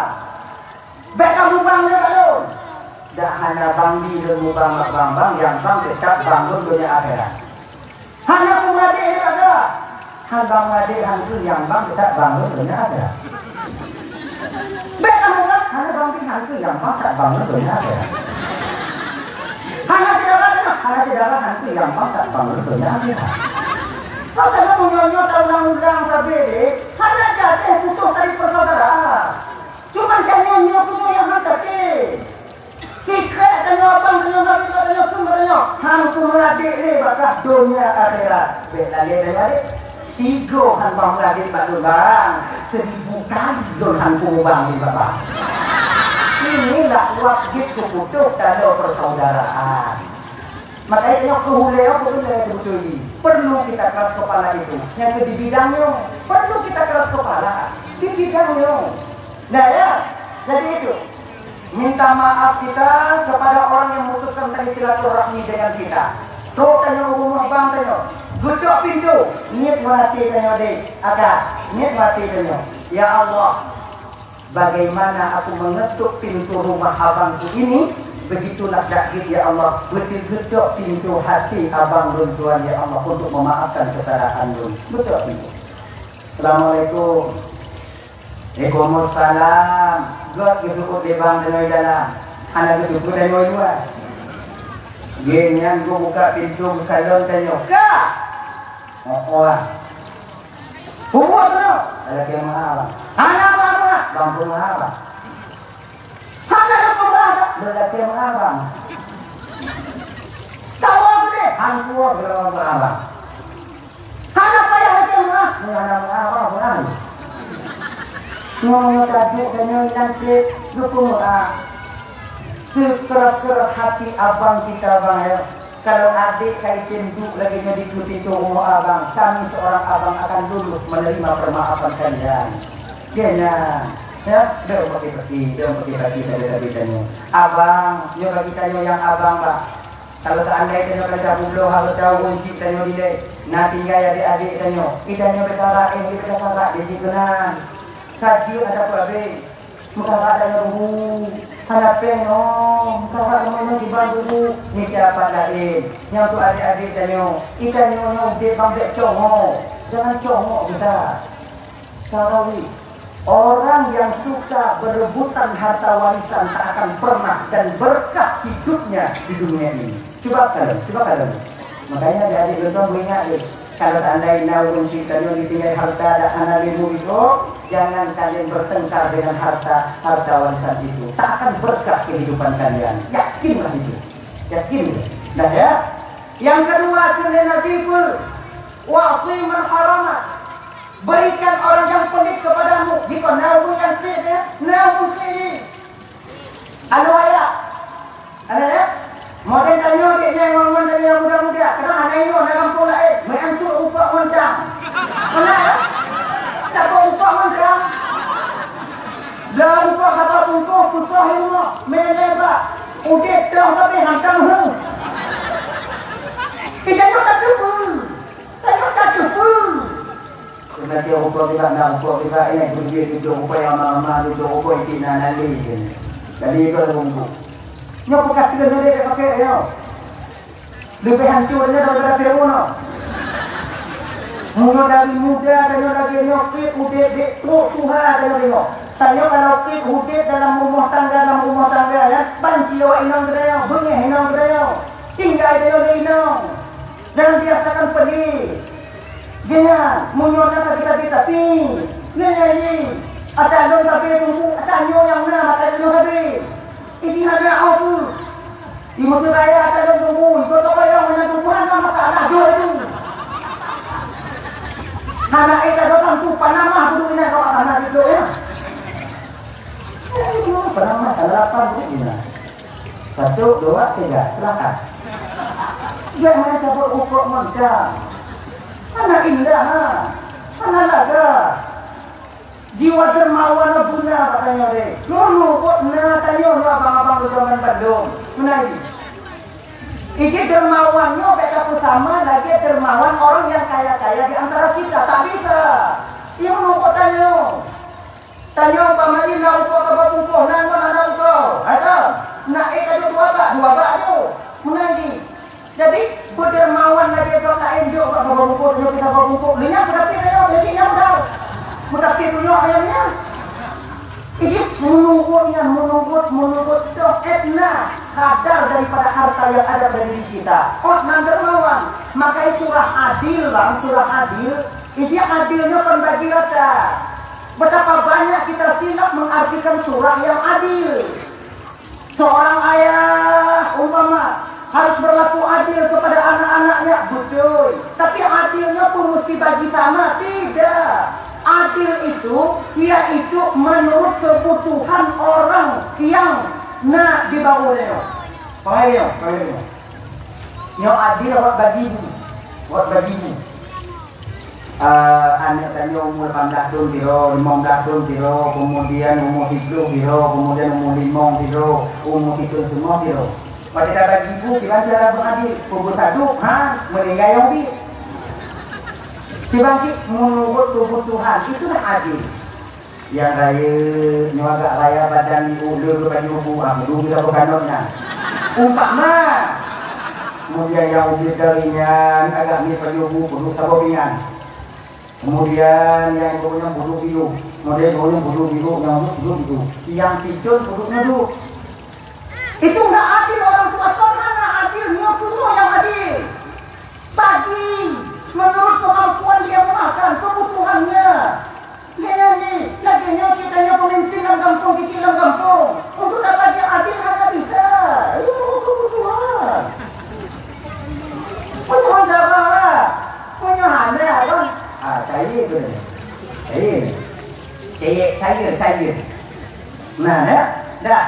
Baik kamu bang dia kalau. Dah hanya bang di ilmu bang yang bang tetap bangun dunia akhirat. Hanya aku mengadik dia ada. Han bang mengadik hantu yang bang tetap bangun dunia akhirat. Baik kamu kan, hanya bang di hantu yang bang tetap bangun dunia akhirat. Hanya saudara hantu yang tak bangun dunia akhirat. Kau tak punya undang-undang sabere, hanya jatuh putus dari persaudaraan. Cuma nyo punya yang hati. Kikret dan abang dan nabi dan semua hantu mengadik ni bakal dunia akhirat. Beda lagi dari tiga hantu mengadik bakal bang 1000 kali don hantu bang di bapak. Inilah wajib keputus kalau persaudaraan. Makanya kehulai betul ini. Perlu kita keras kepala itu. Yang di bidangnya perlu kita keras kepala di bidangnya. Nah ya, jadi itu. Minta maaf kita kepada orang yang memutuskan tali silaturahmi dengan kita. Kau tanya rumah bang tanya, gedok pintu, niat mati tanya deh, niat mati tanya. Ya Allah, bagaimana aku mengetuk pintu rumah abangku ini? Begitulah dakit ya Allah, betul-betul pintu hati abang dan tuan ya Allah untuk memaafkan kesalahan dun. Betul pintu. Assalamualaikum. Waalaikumsalam. God kisukut di bang dan dalam. Anak itu pun dan luar. Ginian gua buka pintu salon tanya. Kak. Oh. Buat tu. Ada yang mahal. Anak apa? Bang pun mahal. Berarti mengabang. Tahu apa deh? Hantu berapa mengabang? Hanya payah lagi mengabang, bukan? Ngomong tadi dan nanti dukung keras hati abang kita bang ya. Kalau adik kaitin tu lagi ngediikuti tu rumah abang, kami seorang abang akan lulus menerima permaafan kalian. Jangan. Ya, dia pergi dari tanya. Abang, dia bagi tanya yang abang lah. Kalau seandainya tanya kerja bulo, harus tahu kunci tanya dia. Nanti gaya adik tanya. Tanya berkara, dia berkara, dia jikanan. Kaji ada apa muka ada dulu. Hadapan muka ada dibantu. Ni siapa lain? Yang tu adik-adik tanya. Tanya dia bangkit congok. Jangan congok kita. Sarawi. Orang yang suka berebutan harta warisan tak akan pernah dan berkah hidupnya di dunia ini. Coba kalian. Makanya dari itu ingat kalau anda ingin menciptakan ditinggal harta dan analimu itu, jangan kalian bertengkar dengan harta warisan itu. Tak akan berkah kehidupan kalian. Yakinlah itu. Yakin. Nah ya. Yang kedua kalian nadiful wa'ziman haramat. Berikan orang yang pelit kepadamu. Jika namun yang sih, namun sih. Ada ya? Model tanya dia yang ngomong tanya yang muda-muda. Kerana anak ini orang kampung lain. Mengantuk upah moncang. Mana ya? Siapa upah moncang? Dah upah kata pungkuh, pusah ilmu. Menebak. Udik dah tapi hancang heng. Kita tak cukup. Tak cukup. Nanti upah kita ini berdiri duduk upah yang lama duduk upah yang tidak nali. Jadi itu ada pungkuh. Nyo bukan tiga dulu dia pakai yo. Lebih hancurnya daripada Fir'aun. Mula dari muda dan lagi nyokit udah dekuk Tuhan dan dia. Tanya kalau kit udah dalam rumah tangga ya. Banci awak inang dia, bengih inang dia. Tinggal dia inang. Jangan biasakan pedih. Jangan menyuarakan kita tapi ni. Ada lon tapi tunggu, ada nyo yang mana ada nyo tapi. Ini hanya aku. Di muka raya ada tunggu. Ikut apa yang mana tumbuhan sama tak ada jual itu. Anak itu datang tu Panama dulu ini kau anak itu ya. Itu Panama kalau 8 begini. 1, 2, 3 silakan. Jangan coba ukur macam. Anak indah, anak laga. Jiwa dermawan guna katanya deh. Dulu buat tanya abang-abang jangan Bandung. Menaiki. Iki dermawannya beda utama lagi dermawan orang yang kaya-kaya di antara kita. Tak bisa. Ia menunggu tanya. Tanya umpama ini nak ukur apa pungkuh. Nak ukur. Ada. Nak itu dua bak tu. Menaiki. Jadi berdermawan lagi kalau nak enjok kat bawah kita bawa pungkuh. Lihat berarti dia biasanya mudah. Mudah tunjuk ayamnya. Ini menunggu dok etna kadar daripada harta yang ada pada diri kita. Oh, nan dermawan. Makanya surah adil bang, surah adil. Ini adilnya pembagi rata. Betapa banyak kita silap mengartikan surah yang adil. Seorang ayah umpama harus berlaku adil kepada anak-anaknya, betul. Tapi adilnya pun mesti bagi tanah, tidak. Adil itu, yaitu menurut kebutuhan orang yang nak dibawanya. Pahaya. Yang adil buat bagimu. Anak tadi umur 18 tahun kilo, 15 tahun kilo, kemudian umur 7 kilo, kemudian umur 5 kilo, umur 7 semua kilo. Pada dapat ibu, gimana cara mengadil? Kubur taduk, meninggal yang bi. Dibangkit menurut kebutuhan, itulah adil. Yang raya, nyuagak raya badan ulur bagi ibu, dulu kita berkanonnya. Umpama, kemudian yang ubir darinya, agak mir bagi ibu, perlu tabobingan. Kemudian yang ibunya bulu biru, kemudian ibunya bulu biru, yang bulu biru. Yang picun bulunya dulu. Itu enggak adil orang tua. Mana adilnya itu yang adil. Bagi menurut kemampuan dia makan kebutuhannya. Ini laginya kita pemimpin dalam kampung, kita dalam kampung. Untuk dapat dia adil harga kita. Itu kebutuhan. Kebutuhan siapa lah? Punya hanya kan? Cair. Nah, dah.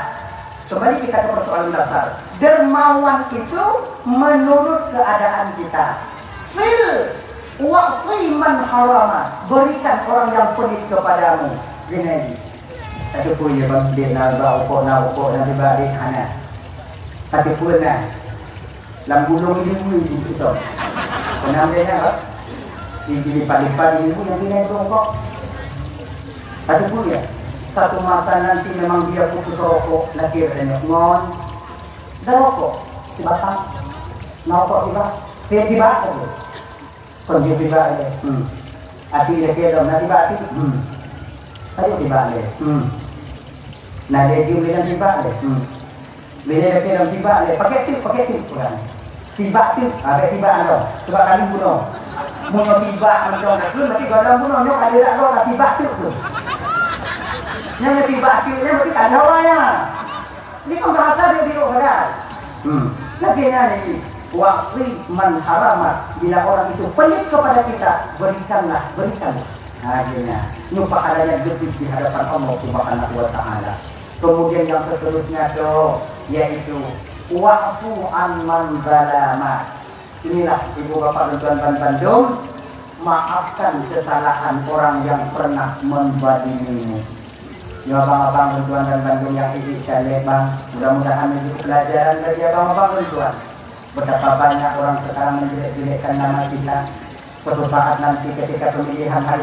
Kembali kita ke persoalan dasar. Dermawan itu menurut keadaan kita. Sil wa'ti man harama. Berikan orang yang pelit kepadamu. Gini. Tapi pun ya bang dia nak ukur nanti balik hana. Tapi pun nah. Lam gunung ini itu. Kenapa dia nak? Ini lipat-lipat ini pun yang ini itu kok. Tapi pun ya. Satu masa nanti memang dia putus rokok, lagi ada ngon, dah rokok, si batang, rokok tiba aja, kondisi tiba aja, hati dia kira nanti bati, saya tiba aja, nah dia juga bilang tiba aja, dia kira tiba aja, pakai tip bukan, tiba, ada tiba anda, coba kali bunuh, mau tiba anda, berarti kalau bunuhnya ada lo tiba tu. Yang tiba-tiba berarti tak ada ya. Ini kan bahasa dia tidak ada. Laginya ini waqti man haramat. Bila orang itu pelit kepada kita, berikanlah. Akhirnya lupa adanya getih di hadapan Allah Subhanahu wa taala. Kemudian yang seterusnya yaitu wa'fu an man zalama. Inilah ibu bapak dan tuan-tuan Bandung, maafkan kesalahan orang yang pernah menzalimimu. Ya abang-abang tuan dan Bandung yang ini sekali bang, mudah-mudahan menjadi pelajaran bagi abang-abang tuan. Betapa banyak orang sekarang menjelek-jelekkan nama kita. Suatu saat nanti ketika pemilihan hari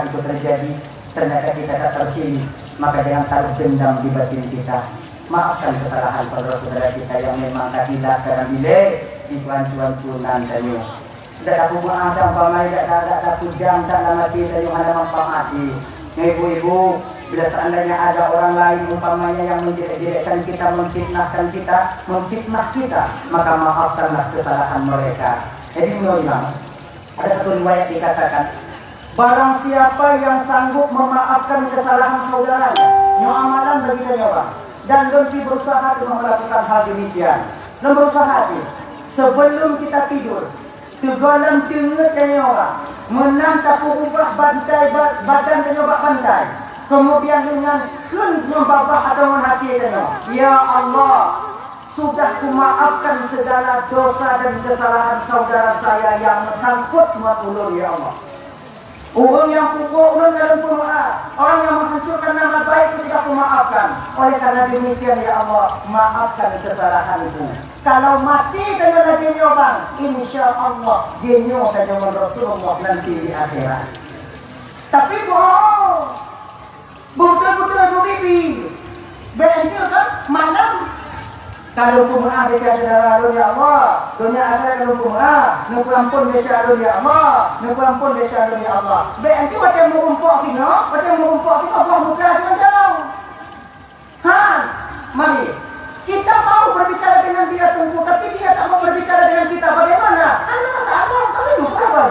itu terjadi, ternyata kita tak terpilih, maka jangan taruh dendam di batin kita. Maafkan kesalahan saudara-saudara kita yang memang tak hilang karena bilik di tuan-tuan tanya. Tidak aku ada umpamai, tidak aku jam tak nama kita yang ada manfaati. Ibu-ibu, bila seandainya ada orang lain umpamanya yang menjelek-jelekkan kita, memfitnah kita, maka maafkanlah kesalahan mereka. Jadi menurut ada satu riwayat dikatakan, barang siapa yang sanggup memaafkan kesalahan saudaranya, yang amalan bagi dia orang, dan lebih berusaha untuk melakukan hal demikian, dan berusaha sebelum kita tidur, tegalan tengah orang, menang tapu ubah bantai badan dan ubah bantai. Kemudian dengan membabah atau hati tanya, ya Allah, sudah kumaafkan segala dosa dan kesalahan saudara saya yang menyangkut ulun ya Allah. Ulun yang pukul, ulun dalam kumaaf, orang yang menghancurkan nama baik itu sudah kumaafkan. Oleh karena demikian ya Allah, maafkan kesalahan itu. Kalau mati dengan lagi nyobang, insya Allah genyo dengan Rasulullah nanti di akhirat. Tapi bohong, betul-betul bibi. Berarti kan malam. Kalau kumah dekat saudara ya Allah, dunia akhirat kalau kumah, nak ampun dekat ya Allah, nak ampun dekat ya Allah. Berarti macam mengumpul kita, Allah buka macam. Mari kita mau berbicara dengan dia tunggu, tapi dia tak mau berbicara dengan kita. Bagaimana? Anda kata Allah, kami mau apa?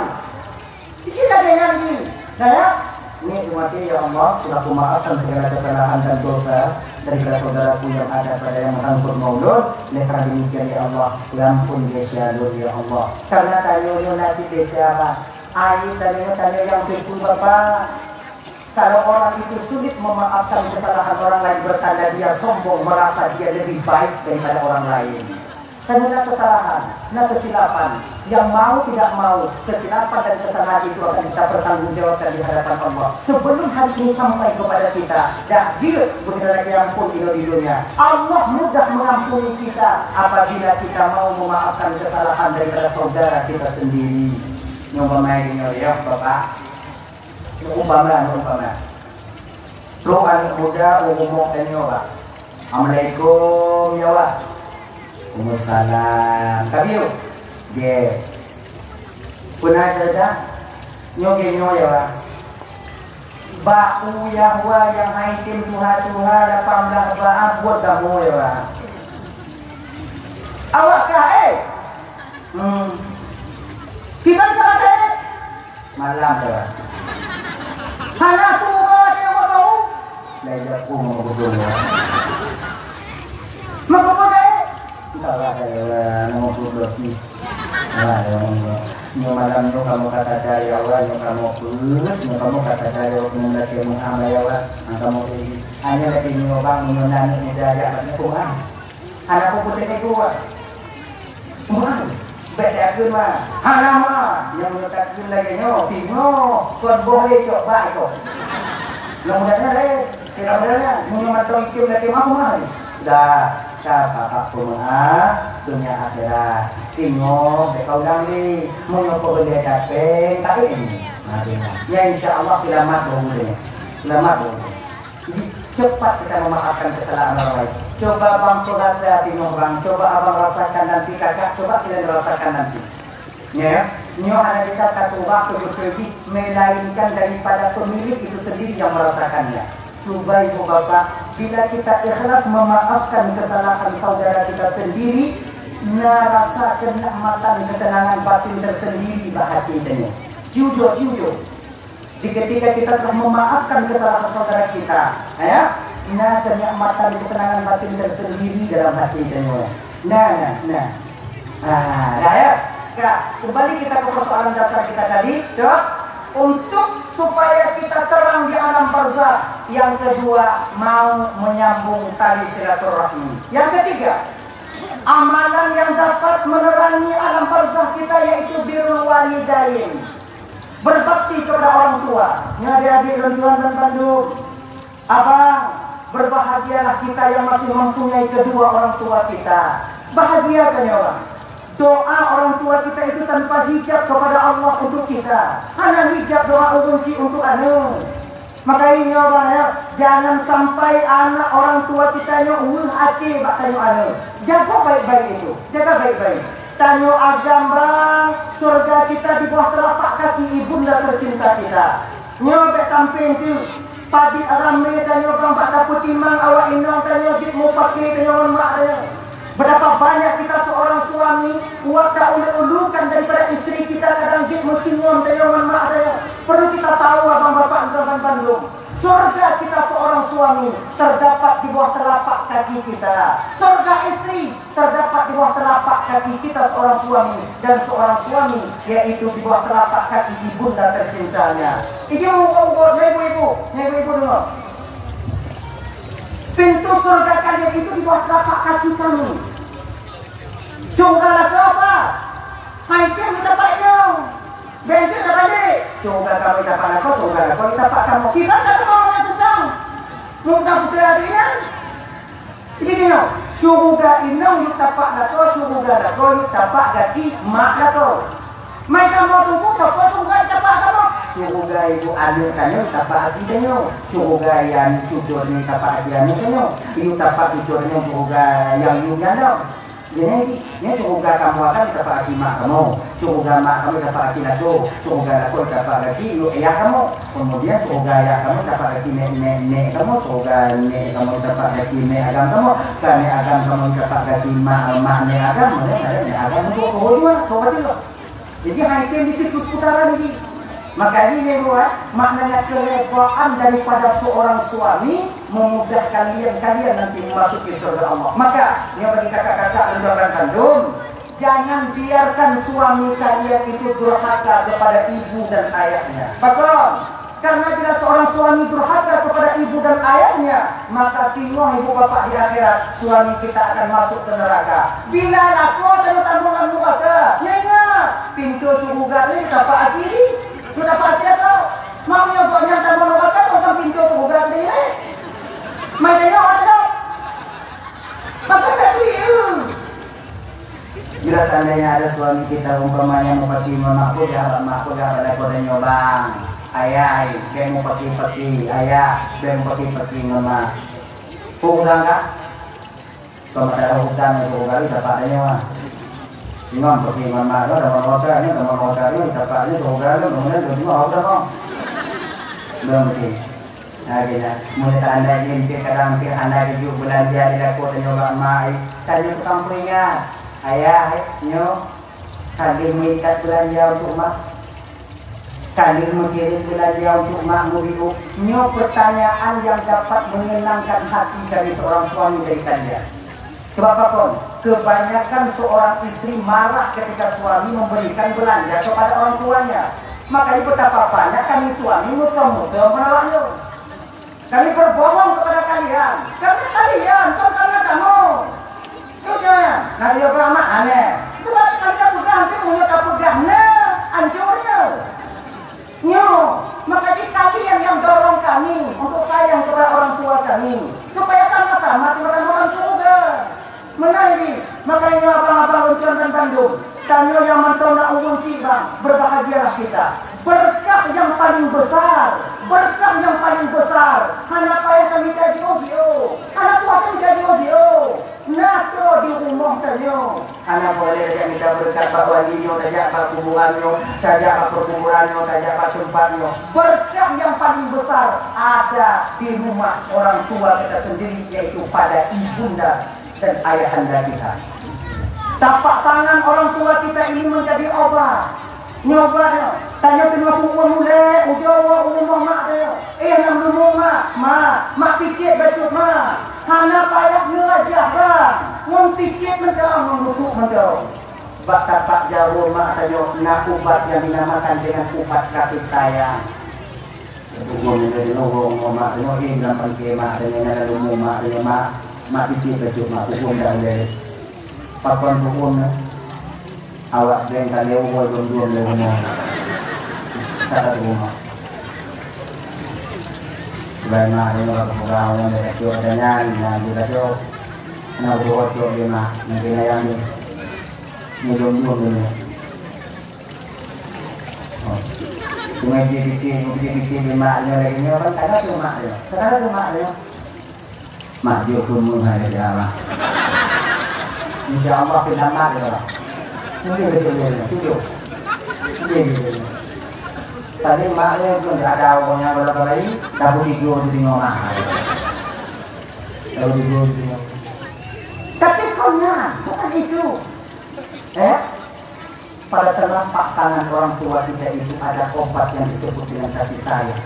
Di sini ada yang ini. Nah ya, ini mati ya Allah, sudah kumaafkan segala kesalahan dan dosa dari saudaraku yang ada pada yang menghangkut maulud. Oleh karena demikian ya Allah, ampun desyalur ya Allah. Karena tayo nanti desyara, ayat tayo yang berkul Bapak. Kalau orang itu sulit memaafkan kesalahan orang lain, bertanda dia sombong, merasa dia lebih baik daripada orang lain. Karena kesalahan, kesilapan, yang mau tidak mau, kesilapan dan kesalahan itu akan kita bertanggungjawabkan di hadapan Allah. Sebelum hari ini sampai kepada kita, dah dia begitu lagi ampun di dunia. Allah mudah mengampuni kita apabila kita mau memaafkan kesalahan daripada saudara kita sendiri. Umpamanya ya Bapak. Umpama. Lu anak muda ngomong tanya Pak. Assalamualaikum ya Pak. Waalaikumsalam. Kabiu. Ye. Punah saja. Nyoge ya Pak. Ba uyah wa yang haitim Tuhan lapang ba'a buat kamu ya Pak. Awak kah Kita salah malam ya Pak. Hana aku dia mau tahu. Lagi aku mau berdoa. Mau berdoa? Salah ya, mau berdoa sih. Nah, yang malam itu kamu kata dari awal, yang kamu putus, yang kamu kata dari awal mengenai Muhammad ya Allah, yang kamu ini hanya lagi nyobang mengenai hidayah dan Tuhan. Anakku putih itu, Tuhan. Beda aku mah, halama yang menetapkan lagi nyo, tino, tuan boleh coba itu. Mudah-mudahan deh, mudah-mudahan menyematkan itu lagi mau mah. Dah, siapa pemah dunia akhirat, tino, bekau lagi, menyopo beli capek, tapi ini, ya insya Allah selamat boleh, selamat boleh. Jadi cepat kita memaafkan kesalahan orang lain. Coba bang hati bang, coba abang rasakan nanti kakak, coba kita rasakan nanti. Ya, nyo hanya kita satu waktu berbagi melainkan daripada pemilik itu sendiri yang merasakannya. Coba ibu bapak, bila kita ikhlas memaafkan kesalahan saudara kita sendiri, rasa kenikmatan ketenangan batin tersendiri bahagianya. Jujur. Ketika kita telah memaafkan kesalahan saudara kita, ya. Kenikmatan ketenangan batin tersendiri dalam hati kita. Nah, ya. Kembali kita ke persoalan dasar kita tadi, untuk supaya kita terang di alam barzakh. Yang kedua, mau menyambung tali silaturahmi. Yang ketiga, amalan yang dapat menerangi alam barzakh kita yaitu birrul walidain. Berbakti kepada orang tua. Adik-adik Tuan dan Bandung, abang, berbahagialah kita yang masih mempunyai kedua orang tua kita. Bahagiakan ya Allah. Doa orang tua kita itu tanpa hijab kepada Allah untuk kita. Hanya hijab doa untuk anak. Makanya orang ya, jangan sampai anak orang tua kita hati bakal anak. Jaga baik-baik itu. Jaga baik-baik. Tanyo agam bang, surga kita di bawah telapak kaki ibunda tercinta kita. Nyobek tamping tu. Padi aramnya tanyo bang bak putimang awak inang tanyo dik mau pakai tanyo mak tanyo. Berapa banyak kita seorang suami waka ulu-ulukan daripada istri kita kadang dik mau cium tanyo mak tanyo. Perlu kita tahu abang bapak dan Bandung. Surga kita seorang suami terdapat di bawah telapak kaki kita. Surga istri terdapat di bawah telapak kaki kita seorang suami, dan seorang suami yaitu di bawah telapak kaki ibunda tercintanya. Ini ibu-ibu dengar. Pintu surga kalian itu di bawah telapak kaki kami. Cunggalah ke apa? Haikal mendapatnya. Bengkel dah balik. Cunggal kamu dapat apa? Cunggal kau dapat kamu. Kita tak tahu orang tentang. Muka putera dia. Jadi tengok. Surga ini yuk dapat nak surga dah kau yuk dapat ganti mak dah kau. Mai kamu tunggu tak kau surga dapat kamu. Surga ibu alir kanyo dapat hati kanyo. Surga yang cucur ni dapat hati kanyo. Ibu dapat cucurnya surga yang ibu ganda. Jadi, ini surga kamu akan dapat hati mak kamu. Surga mak kamu dapat hati laku. Surga laku dapat hati ayah kamu. Kemudian surga ayah kamu dapat hati nek kamu. Surga nek kamu dapat hati nek agam kamu. Nek agam kamu dapat hati mak nek agam. Nek agam itu kehujuan. Jadi, hanya di situs putaran ini. Maka ini buat maknanya kerelaan daripada seorang suami memudahkan kalian nanti memasuki surga Allah. Maka yang bagi kakak-kakak dan kandung, jangan biarkan suami kalian itu durhaka kepada ibu dan ayahnya. Betul? Karena bila seorang suami durhaka kepada ibu dan ayahnya, maka tengok ibu bapak di akhirat, suami kita akan masuk ke neraka. Bila aku dan tanggungan neraka, ingat pintu surga ini dapat akhiri. Sudah pasti atau mau yang kau nyata menolakkan orang pintu surga ni? Macamnya ada. Maka tak boleh. Bila seandainya ada suami kita umpamanya mau pergi menakut dah pada kau nyobang. Ayah, dia mau pergi ayah, dia mau pergi mama. Pulang kah? Kalau ada hutan itu kali dapatnya mah. Imam pergi mana ada hotel ini dapatnya surga itu kemudian kedua hotel kok belum pergi. Nah gini, mulai anda ingin kadang-kadang anda hidup belanja di kota nyoba mai, tadi kampungnya ayah nyo kali minta belanja untuk mak, kali mengirim belanja untuk mak murid nyo pertanyaan yang dapat menyenangkan hati dari seorang suami dari kalian. Sebab apa? Kebanyakan seorang istri marah ketika suami memberikan belanja kepada orang tuanya. Makanya betapa banyak kami suami muter-muter menolaknya. Kami berbohong kepada kalian. Karena kalian, karena kamu. Tujuan. Nah dia berama aneh. Sebab kalian pegang, punya pegang. Nah, hancurnya. Nyo, makanya kalian yang dorong kami untuk sayang kepada orang tua kami. Supaya sama-sama orang surga. Menaiki, makanya abang-abang Uncian dan Bandung, kami yang mentona umum cibang, berbahagialah kita. Berkah yang paling besar, anak payah kami gaji audio, anak tua kami gaji audio, nato di rumah tanyo. Anak boleh yang kita berkat bahwa walinya, tajak pak kuburannya, tajak pak perkuburannya, tajak pak tempatnya. Berkah yang paling besar ada di rumah orang tua kita sendiri, yaitu pada ibunda dan ayahanda kita. Tapak tangan orang tua kita ini menjadi obat. Nyobatnya, tanya tengok umur mulai, ujawa umur mak dia. Yang rumah mak picit bacuk mak. Hana payah ngelajah bang. Mun picit menjauh, mengutuk menjauh. Bak tapak jauh mak tanya, nak ubat yang dinamakan dengan ubat kasih sayang. Umur menjadi lorong mak tanya, dalam pangke mak tanya, ada umur mak tanya mak picit bacuk mak hukum dah ada. Pakon hukum awak dan kalian buat dua rumah, satu rumah. Banyak yang orang dari itu adanya, nah bila tu, nak buat tu dia nak yang ni dua ni. Cuma di maknya lagi ni orang tak ada maknya, mak dia pun menghadap Allah. Insya Allah kita mak dia. Ini betul. Tadi maknya pun tidak ada orangnya berapa lagi, tapi dijual di tengah mahal. Tapi bukan itu. Pada telapak tangan orang tua kita itu ada obat yang disebut dengan kasih sayang.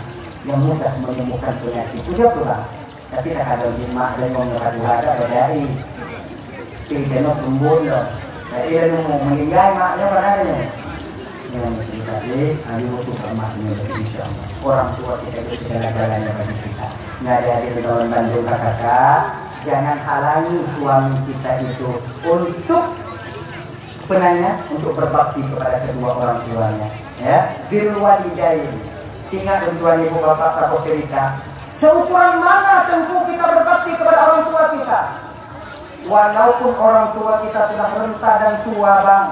yang mudah menyembuhkan penyakit. Udah pulang. Tapi tak ada jimat dan mengatakan ada dari tidak tumbuh loh. Jadi dia mau meninggal maknya padanya. Yang tadi hari waktu maknya insya Allah. Orang tua kita itu segala-galanya bagi kita. Nggak ada di dalam Bandung kakak. Jangan halangi suami kita itu untuk untuk berbakti kepada kedua orang tuanya. Ya, birrul walidain. Ingat tuan ibu bapak Prabowo cerita. Seukuran mana tentu kita berbakti kepada orang tua kita. Walaupun orang tua kita sudah renta dan tua bang.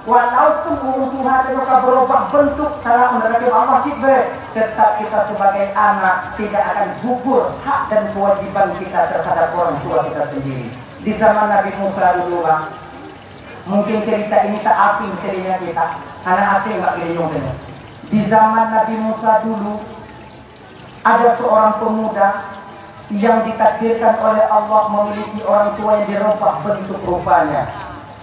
Walaupun orang tua kita berubah bentuk dalam menerima Allah cipta, tetap kita sebagai anak tidak akan gugur hak dan kewajiban kita terhadap orang tua kita sendiri. Di zaman Nabi Musa dulu bang, mungkin cerita ini tak asing telinga kita. Anak hati mbak Giliung ini. Di zaman Nabi Musa dulu ada seorang pemuda yang ditakdirkan oleh Allah memiliki orang tua yang dirubah bentuk rupanya.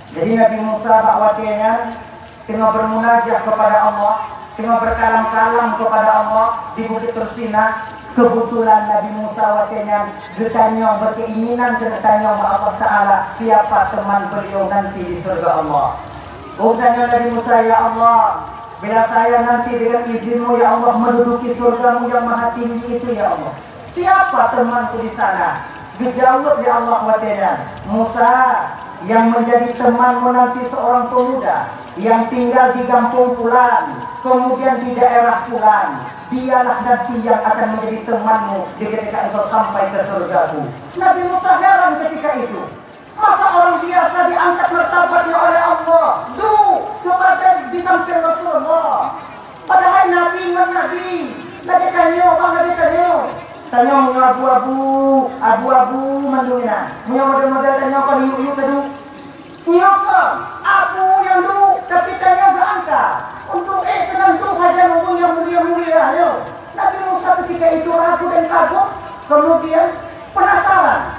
Jadi Nabi Musa bakwatinya tengah bermunajat kepada Allah, tengah berkalam-kalam kepada Allah di Bukit Tursina. Kebetulan Nabi Musa watinya bertanya berkeinginan bertanya kepada Allah Ta'ala siapa teman beliau nanti di surga Allah. Bertanya Nabi Musa, ya Allah, bila saya nanti dengan izinmu ya Allah menduduki surgamu yang maha tinggi itu ya Allah, siapa temanku di sana? Dijawab ya Allah watinya, Musa, yang menjadi temanmu nanti seorang pemuda yang tinggal di kampung Pulan, kemudian di daerah Pulan. Dialah nanti yang akan menjadi temanmu ketika engkau sampai ke surgaku. Nabi Musa heran ketika itu. Masa orang biasa diangkat martabatnya oleh Allah kepada ditampil Rasulullah. Padahal Nabi ingat Nabi. Nabi tanya, bang Nabi tanya. Tanya abu-abu mandungina. Punya model-model tanya apa liu-liu tadi. Nyapa, abu yang dulu, tapi tanya gak angkat. Untuk tenang tu saja ngomong yang mulia-mulia. Ayo. Nabi Musa ketika itu ragu dan kagum, kemudian penasaran.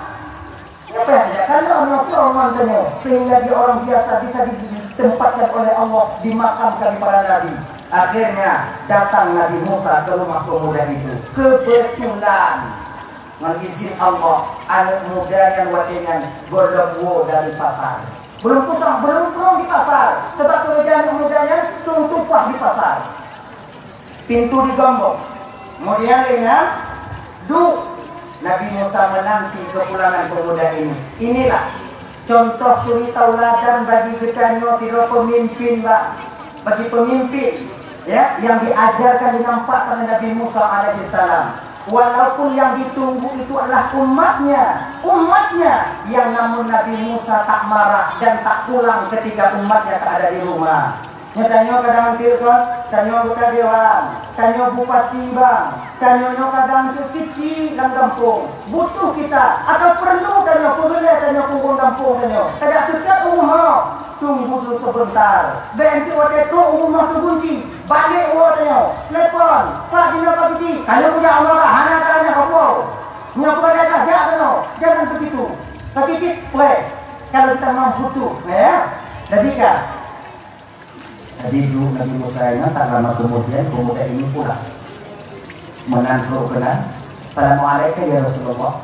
Apa yang ada? Karena orang tanya, sehingga dia orang biasa bisa ditempatkan oleh Allah dimakamkan para nabi. Akhirnya datang Nabi Musa ke rumah pemuda itu. Kebetulan mengizin Allah anak muda yang watingan berlebu dari pasar. Belum pulang di pasar, tetap kerjaan mudanya tumpah di pasar. Pintu digembok. Kemudian dengan Nabi Musa menanti kepulangan pemuda ini. Inilah contoh suri tauladan bagi kita tidak pemimpin, bagi pemimpin ya yang diajarkan dinampakkan Nabi Musa alaihissalam. Walaupun yang ditunggu itu adalah umatnya yang namun Nabi Musa tak marah dan tak pulang ketika umatnya tak ada di rumah. Tanya kadang tirton, tanya buka dewan, tanya bupati bang, tanya kadang kecil dalam kampung. Butuh kita atau perlu tanya pemilih, tanya punggung kampung tanya. Tidak setiap rumah tunggu dulu sebentar. Benci waktu itu rumah terkunci. Balik tanya, telepon, Pak Dina Pak Gigi. Kalau punya amarah, hana tanya kamu. Punya kepada jangan begitu. Pak Gigi, kalau kita mau butuh, ya, jadi kan. Tadi dulu Nabi Musa ini tak lama kemudian pemuda ini pulang menantu kena. Assalamualaikum ya Rasulullah.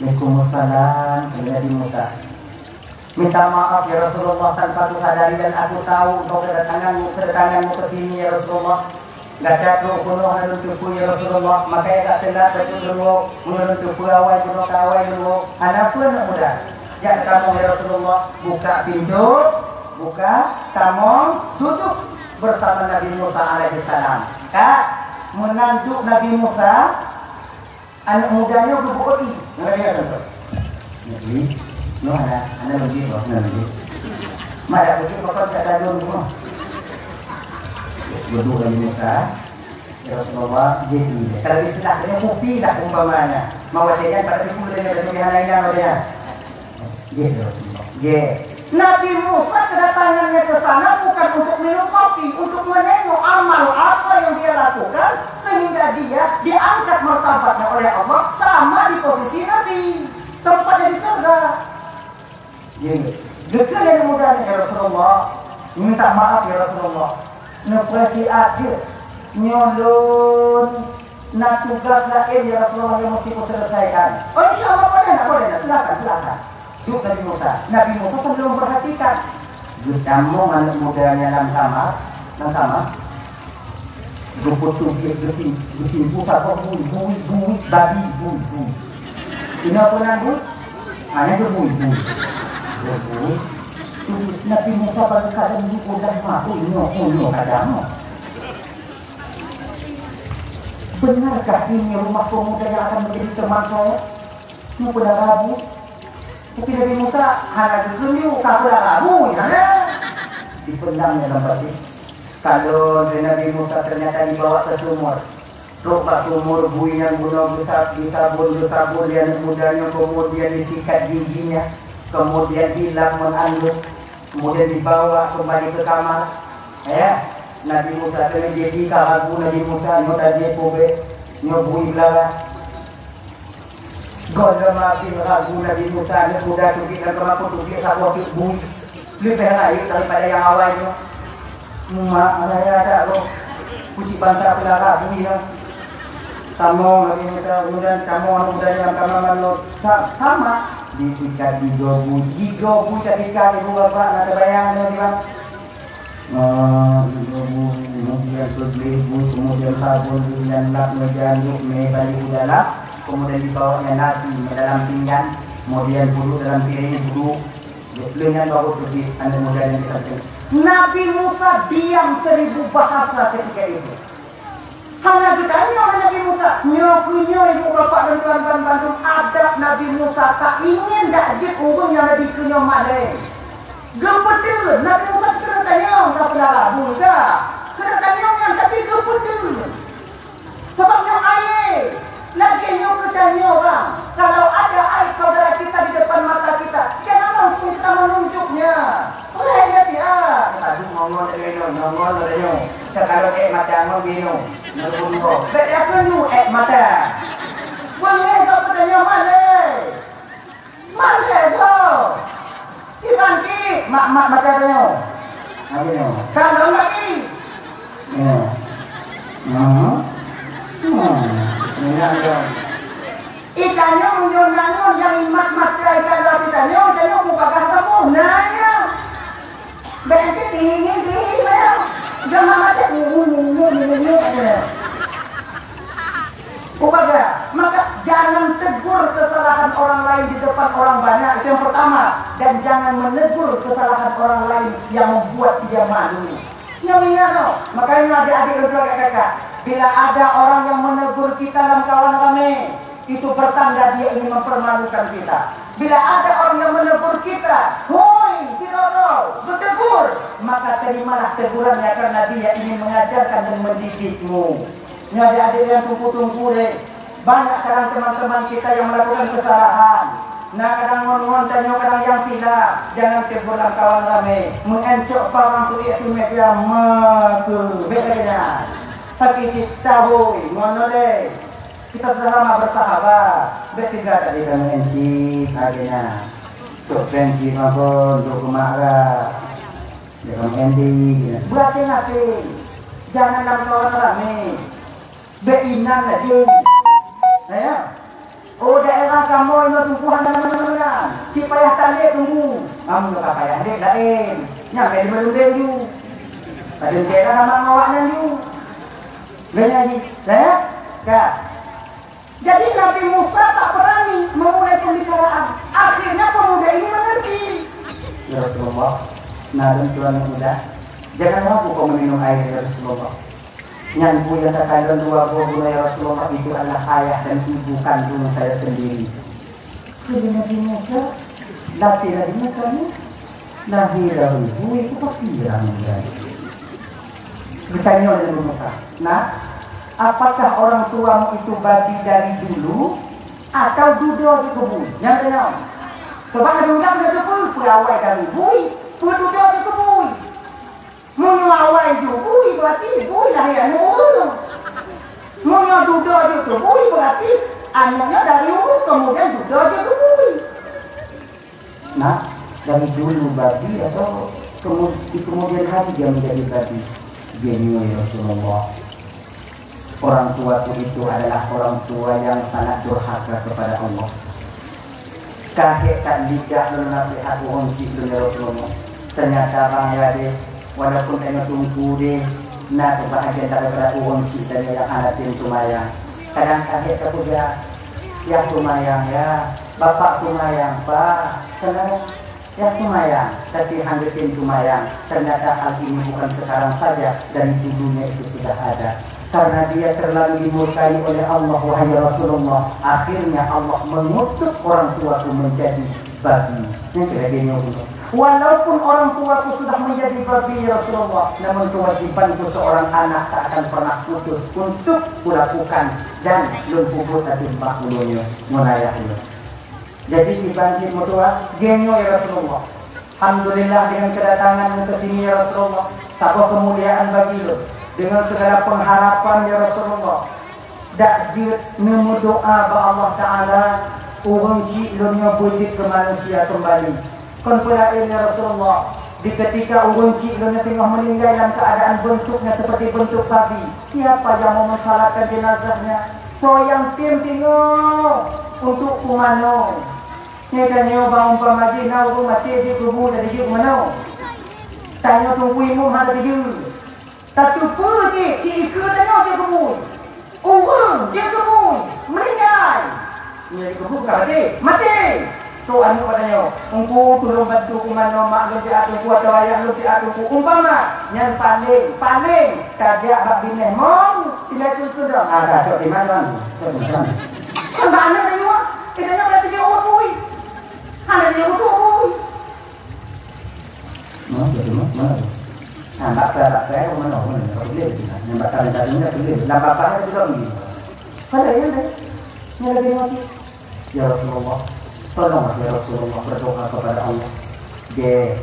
Waalaikumsalam Nabi Musa. Minta maaf ya Rasulullah tanpa aku sadari dan aku tahu kau kedatanganmu ke sini ya Rasulullah. Gak jatuh kuno menuntukku ya Rasulullah. Makanya tak telat baju dulu menuntukku awal dulu. Anak pun muda. Jangan kamu ya Rasulullah buka pintu. Buka, kamu duduk bersama Nabi Musa alaihissalam. Kak, menantu Nabi Musa, anak mudanya berbukti. Ngerti tak? Jadi, ada anak begitu, nanti. Mana begitu kau tak ada dulu. Duduk Nabi Musa, ya Rasulullah, jadi. Kalau istilahnya kopi tak umpamanya. Mawatinya pada itu dan lebih lainnya dia. Gitu Rasulullah. Nabi Musa kedatangannya ke sana bukan untuk minum kopi, untuk menengok amal apa yang dia lakukan sehingga dia diangkat martabatnya oleh Allah sama di posisi Nabi, tempatnya di surga. Jadi, dekat yang mudahnya ya Rasulullah, minta maaf ya Rasulullah, nepati akhir nyolon Nah tugas lain ya Rasulullah yang mesti selesaikan. Oh insya Allah boleh, silakan. Yuk Nabi Musa. Nabi Musa sambil memperhatikan. Kamu anak mudanya dalam kamar. Rumput tumpik getin buka kok bui babi. Ini apa nanti? Hanya bui. Nabi Musa pada kadang udah mampu ini kadang. Benarkah ini rumah pemuda yang akan menjadi teman saya? Ini pada Rabu. Tapi Nabi Musa hanya dulu pada Rabu, ya? Dipendamnya dalam batin. Kalau Nabi Musa ternyata dibawa ke sumur, ropak sumur bui yang guna besar ditabur yang mudanya, kemudian disikat giginya, kemudian hilang mengandung, kemudian dibawa kembali ke kamar. Ya, Nabi Musa kena jadi karagu Nabi Musa nyota dia pobe nyobui belara. Gola makin ragu Nabi Musa ni muda tu kita kemaku tu dia sabuk bui lebih lain daripada yang awalnya. Mak saya ada loh kusi bantah pelara bui ya. Kamu Nabi Musa kemudian kamu muda yang kamu sama disikat tiga bui ketika ibu bapak nak bayang ni bang. Kemudian kemudian sabun dan lap menjanduk balik udara, kemudian dibawanya nasi dalam pinggan, kemudian bulu dalam piring bulu, dengan baru pergi anda muda yang disatukan. Nabi Musa diam 1000 bahasa ketika itu. Hanya ditanya oleh Nabi Musa, nyokunyo ibu bapak dan tuan-tuan Bandung, adab Nabi Musa tak ingin dak jip urung yang Nabi kunyo malai. Gepetil, Nabi Musa kena tanya, tak pernah labu tak? Kena tanya yang tapi gepetil. Sebabnya air, lagi nyok ketanya orang. Kalau ada air saudara kita di depan mata kita, jangan langsung kita menunjuknya. Boleh lihat ya. Tadi ngomong dari kalau mata ngomong bino, nunggu. Beda kenu mata. Boleh tak ketanya malai tu. Iban ki, mak macam tu. Kalau lagi. Ikannya menyonanon yang mak ikan lagi tanya buka kamu nanya. Berarti tinggi lah. Jangan macam ini. Maka jangan tegur kesalahan orang lain di depan orang banyak, itu yang pertama. Dan jangan menegur kesalahan orang lain yang membuat dia malu. Makanya adik-adik kakak, bila ada orang yang menegur kita dalam kawan kami, itu bertanda dia ingin mempermalukan kita. Bila ada orang yang menegur kita, hoi, tidak bertegur, maka terimalah tegurannya karena dia ingin mengajarkan dan mendidikmu. Ini adik-adik yang tunggu deh. Banyak kadang teman-teman kita yang melakukan kesalahan. Nah kadang ngomong tanya kadang yang tidak. Jangan tegur kawan kami. Mengencok parang tu itu media maku. Bedanya. Tapi kita ngono deh. Kita selama bersahabat. Bertiga tadi dengan mengencik akhirnya. Tok benci apa untuk marah. Dengan ending. Berarti nanti jangan dalam kawan kami. Beinan aja. Ya. Oh daerah kamu ini tumpuan mana? Si payah tali tunggu. Kamu tak payah dek lain. Nyampe di melundeng ju. Ada daerah sama ngawaknya ju. Benarnya, ya? Ya. Jadi Nabi Musa tak berani memulai pembicaraan. Akhirnya pemuda ini mengerti. Ya Rasulullah, nah tuan muda, jangan ragu kau meminum air ya Rasulullah. Yang punya kekandung 2 buah ya Rasulullah itu adalah ayah dan ibu kandung saya sendiri. Jadi Nabi Musa, Nabi Musa ini lahir ibu itu pakiran menjadi. Bertanya oleh Nabi Musa, nah, apakah orang tuamu itu babi dari dulu atau duduk di kebun? Yang tanya, sebab Nabi Musa sudah kebun, awal dari bui, duduk di kebun. Mengawal juga bui berarti bui lahir ulu. Munya duduk di bui berarti anaknya dari ulu kemudian duduk di bui. Nah, dari dulu babi atau kemudian hari dia menjadi babi? Dia ya Rasulullah. orang tuaku itu adalah orang tua yang sangat durhaka kepada Allah. Kakek tak bijak dalam nasihat orang si Rasulullah. Ternyata bang ya deh, walaupun kena tunggu deh, nak kebahagiaan daripada orang si dan yang hadatin tumayang. Kadang kakek tak punya, ya tumayang ya, bapak tumayang pak, kenapa? Ya tumayang, tapi hadatin tumayang. Ternyata hal ini bukan sekarang saja, dari dulunya itu sudah ada. Karena dia terlalu dimurkai oleh Allah, wahai Rasulullah. Akhirnya Allah mengutuk orang tuaku menjadi babi. Ini kira-kira walaupun orang tuaku sudah menjadi babi ya Rasulullah, namun kewajibanku seorang anak tak akan pernah putus untuk kulakukan dan lumpuh tadi mbak bulunya menayahnya. Jadi dibanding mutua genyo ya Rasulullah. Alhamdulillah dengan kedatangan ke sini ya Rasulullah, sebuah kemuliaan bagi lo. Dengan segala pengharapan ya Rasulullah, dak jid nemu doa ba Allah Taala urang ji dunia bujit ke manusia kembali. Kon pula ya Rasulullah, di ketika urang ji dunia tengah meninggal dalam keadaan bentuknya seperti bentuk babi, siapa yang mau mensalatkan jenazahnya? So yang tim tengok untuk kumano. Ni kan yo ba umpama ji na urang mati di kubur dari ji kumano. Tanya tunggu imam ada di Tapi apa je? Cik Ika tanya je kemui. Orang je kemui. Meninggal. Ini kemui bukan mati. Mati. Tu anu katanya. Engkau tolong bantu ke mana mak lebih atuku atau ayah lebih atuku. Umpama. Yang paling. Kajak bak bineh. Mom. Tidak tu dah. Ada. Cok di mana? Kan mana tanya? Kita nak berarti dia orang kemui. Ada dia orang kemui. Mana? Nampak saya mana boleh nampak kalian boleh nampak apa juga begini. Ada yang deh, ni lagi mati. Ya Rasulullah, tolonglah ya Rasulullah berdoa kepada Allah. Dia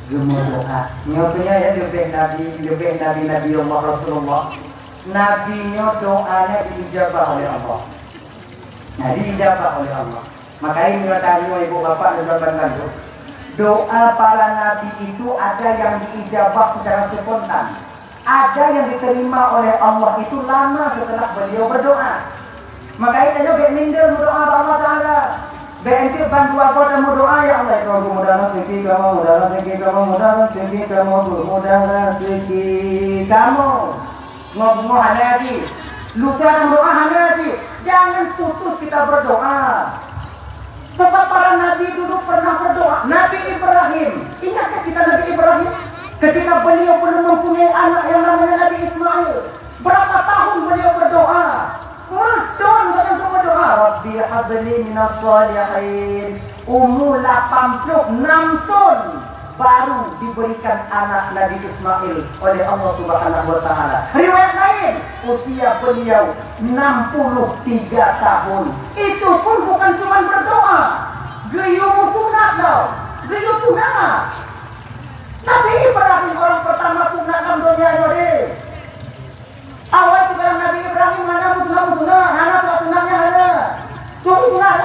gemar doa. Nyatanya ya lebih Nabi Allah Rasulullah. Nabinya doanya diijabah oleh Allah. Nah diijabah oleh Allah. Makanya ini tanya ibu bapak dan bapak-bapak. Doa para nabi itu ada yang diijabah secara spontan, ada yang diterima oleh Allah itu lama setelah beliau berdoa. Makanya tanya minder berdoa Allah Taala. BNT bantu aku dan berdoa ya Allah itu aku mudahan rezeki kamu, mudahan rezeki kamu, mudahan rezeki kamu, mudahan rezeki kamu. Ngomong hanya lagi, lupa dan doa hanya lagi. Jangan putus kita berdoa. Sebab para nabi dulu pernah berdoa. Nabi Ibrahim, ingatkah kita Nabi Ibrahim? Ketika beliau belum mempunyai anak yang namanya Nabi Ismail, berapa tahun beliau berdoa? Tahun beliau berdoa. Rabbi habli minas salihin. Umur 86 tahun baru diberikan anak Nabi Ismail oleh Allah Subhanahu wa taala. Riwayat lain, usia beliau 63 tahun. Itu pun bukan cuma berdoa. Geyumu tunat tau. Geyu tunat. Nabi Ibrahim orang pertama tunat dalam dunia ini. Awal kita Nabi Ibrahim mana tunat. Anak tunatnya ada. Tunat.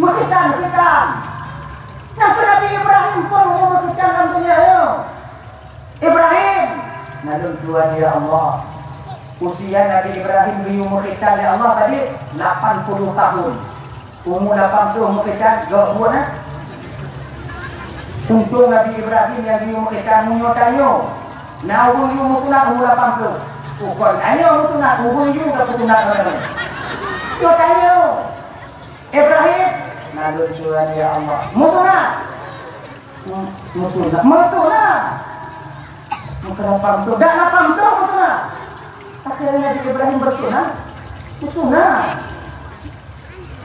Menghitam. Nah, Nabi Ibrahim pun memutuskan dalam dunia ini. Ibrahim, nabi Tuhan ya Allah. Usia Nabi Ibrahim umur kita ya Allah tadi 80 tahun. Umur 80 umur kita jauh umur nah. Untuk Nabi Ibrahim yang umur kita menyotanyo. Nah, umur tu nak umur 80. Bukan hanya umur tu nak umur juga tu nak orang. Yotanyo. Ibrahim nabi Tuhan ya Allah. Mutuna. Mutuna. Dah 80 mutuna. Akhirnya Nabi Ibrahim bersunah.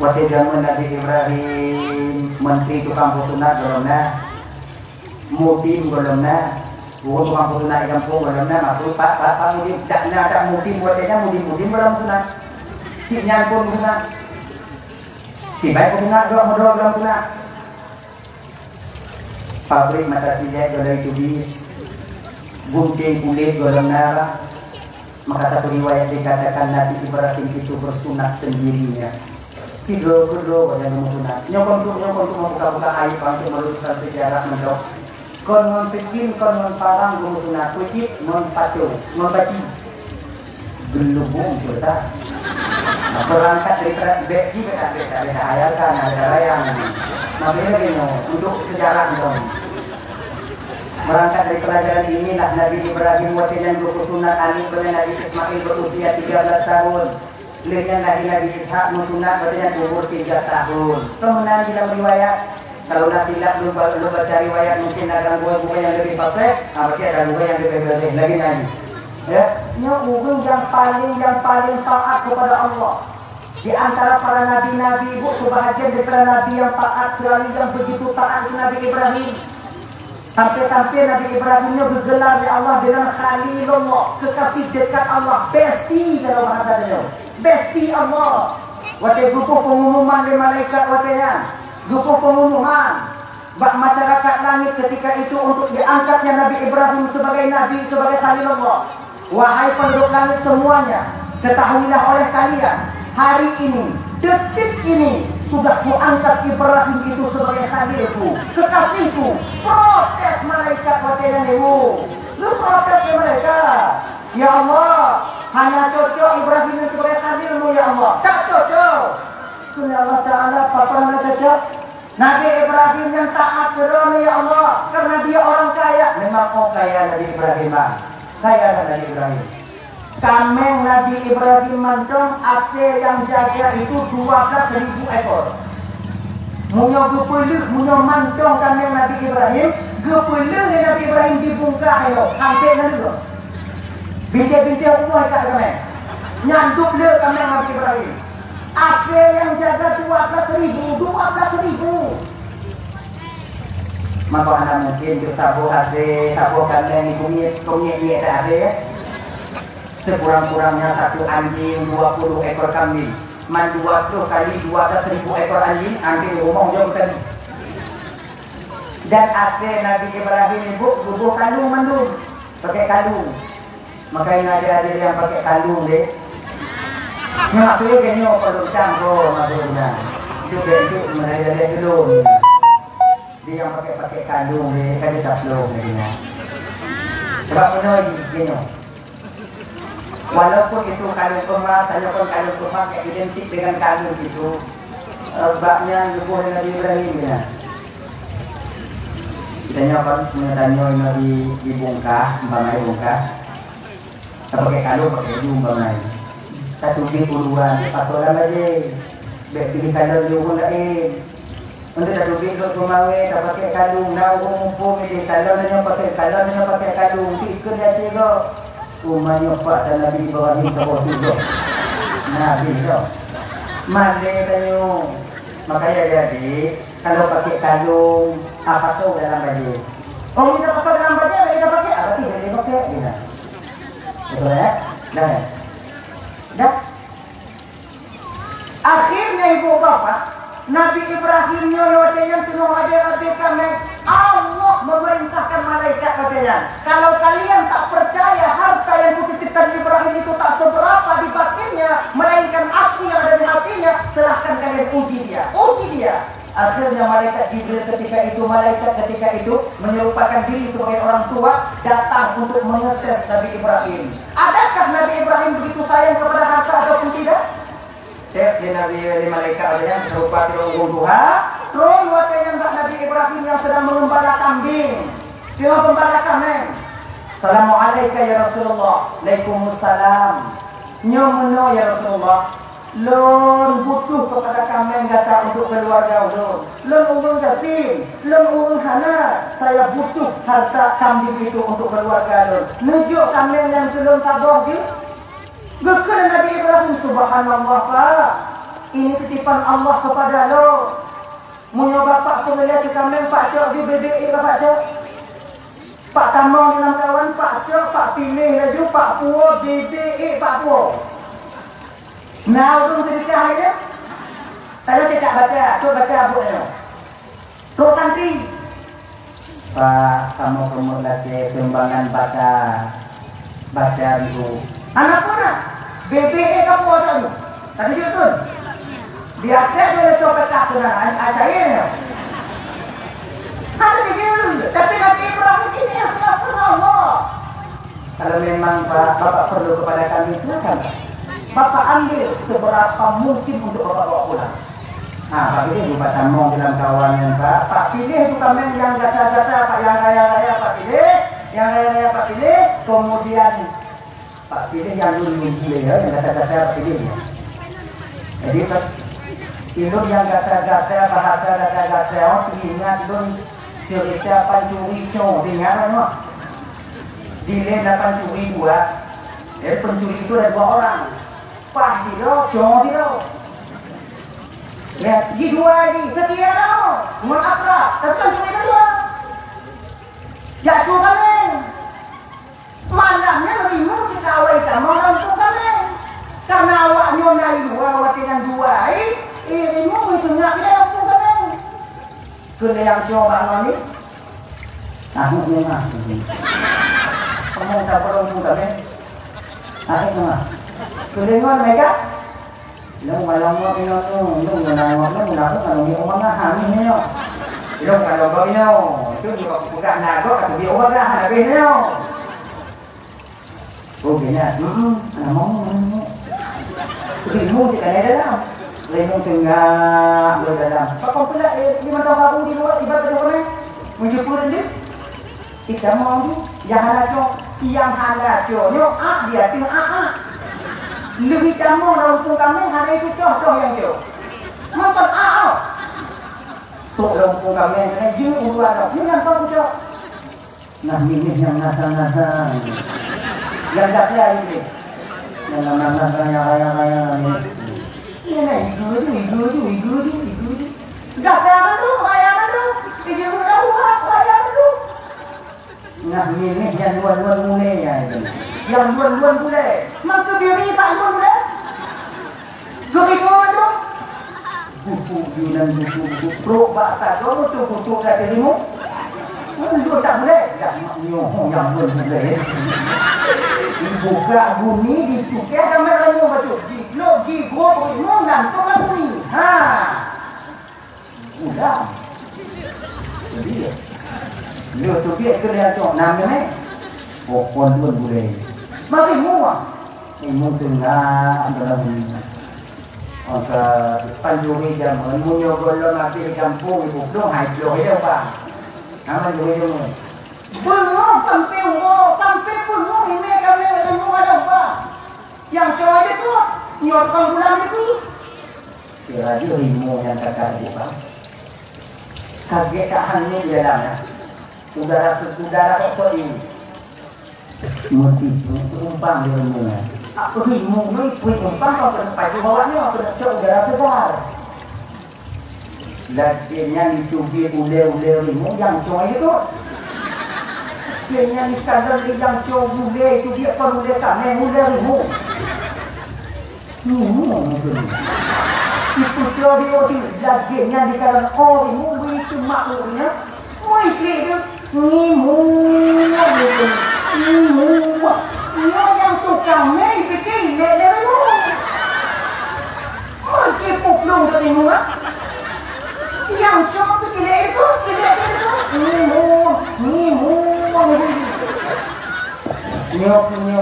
Waktu zaman Nabi Ibrahim menteri tukang putuna golongna, mutim golongna, bukan tukang putuna di kampung golongna, maksud pak mutim tak mutim buatnya mutim golong putuna, siknya pun putuna. Tiba putuna golong putuna. Pabrik mata silet golong itu di gunting kulit golongna. Maka satu riwayat dikatakan Nabi Ibrahim itu bersunat sendirinya. Kedua yang bersunat. Nyokon tu membuka-buka aib untuk meluruskan sejarah mendok. Kon mempekin, kon memparang bersunat. Kujib mempacu, membaci. gelubung kita. Nah, berangkat dari beki kita hayalkan ada yang namanya gini untuk sejarah dong. Berangkat dari pelajaran inilah Nabi Ibrahim wakilan berketunan anik dengan Nabi Ismail berusia 13 tahun. Lainnya Nabi Ishak mentunat berjalan umur 3 tahun. Kemudian dalam riwayat kalau nak tidak belum baca riwayat mungkin ada gua yang lebih fasih, berarti ada gua yang lebih lagi lagi. Ya, orang yang paling taat kepada Allah. Di antara para nabi-nabi, ibu sebahagian daripada nabi yang taat selalu yang begitu taat ke Nabi Ibrahim. Sampai-sampai Nabi Ibrahimnya bergelar oleh Allah dengan Khalilullah, kekasih dekat Allah, besti dalam bahasanya. Besti Allah. Waktu grup pengumuman dari malaikat waktunya, grup pengumuman bak masyarakat langit ketika itu untuk diangkatnya Nabi Ibrahim sebagai nabi, sebagai Khalilullah. Wahai penduduk langit semuanya, ketahuilah oleh kalian, hari ini, detik ini, sudah kuangkat Ibrahim itu sebagai khalilku, kekasihku. Protes malaikat wakilnya ibu. Lu protes ya mereka. Ya Allah, hanya cocok Ibrahim itu sebagai khalilmu ya Allah. Tak cocok. Sunnah Allah Ta'ala, apa pernah cocok? Nabi Ibrahim yang taat kerana ya Allah, karena dia orang kaya. Memang kaya Nabi Ibrahim. Kaya Nabi Ibrahim. Kameng Nabi Ibrahim mantong ate yang jaga itu 12.000 ekor. Munyo gepulih, munyo mantong kameng Nabi Ibrahim, gepulih Nabi Ibrahim dibungkah ayo, hampir kan dulu. Bintik-bintik umur kat kameng. Nyanduk le kameng Nabi Ibrahim. Ate yang jaga 12.000. Maka anda mungkin kita tabuh ate, tabuh kameng kunyit tak ada ya. Sekurang-kurangnya satu anjing 20 ekor kambing. Man 20 kali 12.000 ekor anjing, anjing rumah jauh tadi. Dan ate Nabi Ibrahim ibu bubuh kalung mandung, pakai kalung. Makanya ada yang pakai kalung deh. Nggak tuh kayaknya perlu campur maksudnya. Itu mereka dulu. Dia yang pakai kalung deh, kan kita belum deh. Sebab menoi gini. Walaupun itu kalung emas, walaupun kalung emas yang identik dengan kalung itu, baknya ibu Nabi Ibrahim ya. Kita nyoba menanya Nabi dibungkah, bangai bungkah. Kita pakai kalung, pakai bangai. Satu bit uluan, patolan aja. Pilih kalung juga lain. Untuk satu bit lo kumawe, kita pakai kalung. Nah, umum ini kalung pakai kalung. Ikut aja lo. Umanya Pak dan Nabi Ibrahim sebab itu. Nabi itu. Mandi tayo. Makanya jadi kalau pakai kalung apa tu dalam baju. Oh kita pakai dalam baju, kita pakai apa sih? Kita pakai ini. Betul ya? Dah. Akhirnya ibu bapak Nabi Ibrahim yang penuh ada kami. Allah memerintahkan malaikat katanya, kalau kalian tak percaya harta yang kutitipkan Ibrahim itu tak seberapa di batinnya, melainkan api yang ada di hatinya, silahkan kalian uji dia. Akhirnya malaikat Jibril ketika itu menyerupakan diri sebagai orang tua datang untuk mengetes Nabi Ibrahim. Adakah Nabi Ibrahim begitu sayang kepada harta ataupun tidak? Tes di Nabi malaikat ada yang serupa dengan Tuhan. Terus waktu yang Nabi Ibrahim yang sedang mengembala kambing. Dia mengembala kambing. Assalamualaikum ya Rasulullah. Waalaikumsalam. Nyomono ya Rasulullah. Lon butuh kepada kambing kata untuk keluarga ulun. Lon ulun yatim, lon ulun hana. Saya butuh harta kambing itu untuk keluarga lon. Nujuk kambing yang belum tabur dia. Gekal Nabi Ibrahim, subhanallah Pak. Ini titipan Allah kepada lo. Munya bapak tu melihat kambing Pak Cok di BDI ke Pak Cok. Pak Tamong dengan kawan Pak Cok, Pak Pilih laju, Pak Puo, BDI Pak Puo. Nah, untuk cerita ini, saya cekak baca, tu baca buku. Tu santri. Pak, kamu lagi kembangan baca itu. Anak mana? BBE kamu ada tu. Tadi dia tu. Dia ada boleh coba tak benar. Ajaib. Ada dia dulu. Tapi Nabi Ibrahim ini ikhlas Allah. Kalau memang Bapak perlu kepada kami, silakan. Bapak ambil seberapa mungkin untuk Bapak bawa pulang. Nah, Pak pilih Pak Tamong dalam kawannya Pak pilih itu kami yang gata-gata, Pak yang raya-raya Pak pilih, yang raya-raya Pak pilih, kemudian Pak pilih yang dulu pilih ya, yang gata-gata Pak pilih ya. Jadi Pak pilih yang gata-gata, bahasa gata-gata, ingat dun cerita pencuri cong, dengar kan? Dile 8 curi 2. Jadi pencuri itu ada 2 orang. Pak Dilo, Cong Dilo. Ya, di 2 ini ketiga tau, mengakrab, tapi pencuri kedua. Ya cuba kami. Malamnya rimu si kawai kamu untuk kami. Karena awak nyonai 2, awak dengan 2. Rimu itu nggak bisa untuk kami. Kena yang coba kami. Aku memang. Kamu tak perlu buka kan? Akhir mana? Kedengar mereka? Long malam mo pino long menangwa long menangwa kalau di rumah kami ni yo. Long kalau kau ni yo, itu di buka nago atau di rumah dah ada ni yo. Oh benar, mau. Jadi mu di kana dalam. Lemong tengah lo dalam. Kau pula 5 tahun kamu di luar ibarat apa ni? Menjepur dia. Kita mau yang halaco, yang halaco, nyo dia tu lebih kamu langsung kami hari itu contoh yang tu. Makan tu langsung kami yang jauh uruan, ni yang tahu tu. Nah ini yang nasa, yang dah saya ini, yang nasa yang ni. Ini igu. Dah saya tu, igu dah buat saya tu. Nah ini yang luan mulai ya ini. Yang luan mulai. Maka diri tak luan mulai. Begitu tu. Buku bilang buku pro bahasa tu buku kat dirimu. Lu tak boleh. Tak nyoh yang luan mulai. Dibuka bunyi dicukai gambar kamu betul. Di gua mau gantung bunyi. Ha. Udah. Jadi dia tu dia kerja cok namanya pokon pun boleh. Mati mua. Ini tengah dalam angka panjuri jam munyo golong api kampung ibu dong hai loh dia apa? Nama juga itu. Belum sampai pun ini kami semua ada apa? Yang cowok itu nyorkan bulan itu. Kira dia rimu yang kakak dia. Kaget tak hanya di dalamnya. Udara kok ini motif umpang di rumah. Aku rimu umpang kau terpakai bawahnya aku nak cok udara segar. Latihannya dicubit ule rimu yang coy itu. Latihannya dikandar yang coy ule itu dia perlu ule kami ule rimu. Itu teori latihannya dikandar rimu itu makhluknya. Itu Nimu yang tukang main fikir dia dulu. Masih puklung dari mu yang cuma fikir itu Nimu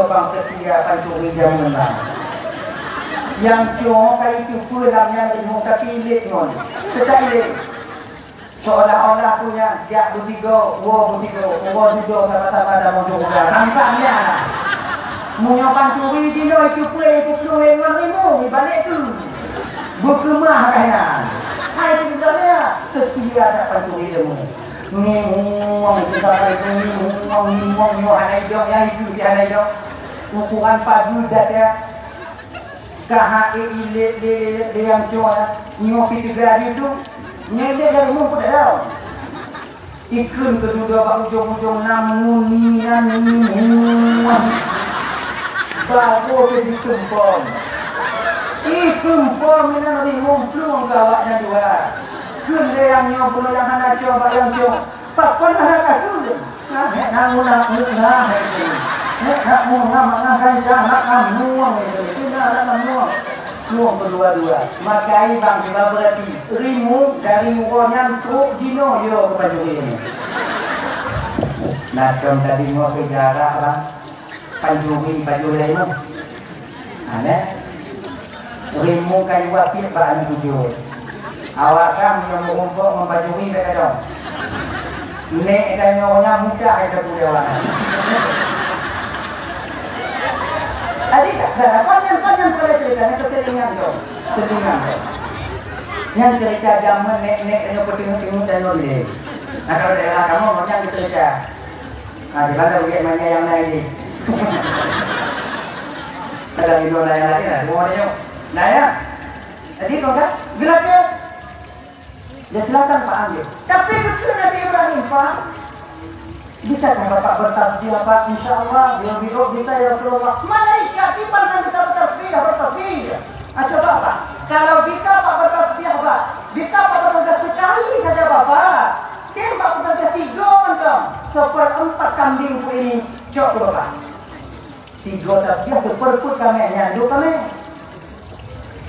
bang setia pancuri jaman yang cuma kayak itu pulangnya ilmu tapi lihat setai seolah-olah punya dia butigo, wo juga sama-sama dalam juga. Nampaknya menyopan curi dino itu yang rimu balik tu berkemah kaya. Hai sebenarnya setia dapat curi demo. Ngomong kita lagi ngomong ada hidung ya itu dia ada hidung. Ukuran padu data KHI dia yang cuma ngopi 3 itu. Nyele dari mu pun tahu. Ikun kedua ujung-ujung namunian bago jadi kempom. Kempom ini nanti ngumpulung gawaknya dua. Kunde yang nyopul yang hendak coba yang coba. Pakon hendak dulu. Nak nuang berdua-dua. Makai bang kita berarti rimu dari uang truk jino yo kepada ini. Nakam tadi mau ke jarak lah. panjuri baju lemu. Ada rimu kayu api bahan tujuh. Awak kan yang mengumpul membajuri mereka dong. Nek dan nyonya muda ada budewa. Adik tak panjang kalau ceritanya ketelingan dong. Yang cerita zaman nek yang petingu dan nolih. Nah kalau daerah kamu banyak cerita. Nah di mana bagaimana yang lain? Ada video lain lagi lah. Semuanya. Nah ya. Jadi kau kan gelapnya. Ya silakan Pak ambil. Tapi betul Nabi Ibrahim Pak. Bisa kan Bapak bertasbih Pak? Insya Allah. Biro bisa ya Rasulullah. Malaikat iman kan bisa bertasbih. Coba Pak. Kalau kita Pak bertasbih Pak. Kita Pak bertasbih sekali saja Bapak. Tembak bertasbih 3 dong. 1/4 kambing ku ini. Coba Bapak. 3 tasbih berperkut kami. Nyandu kami.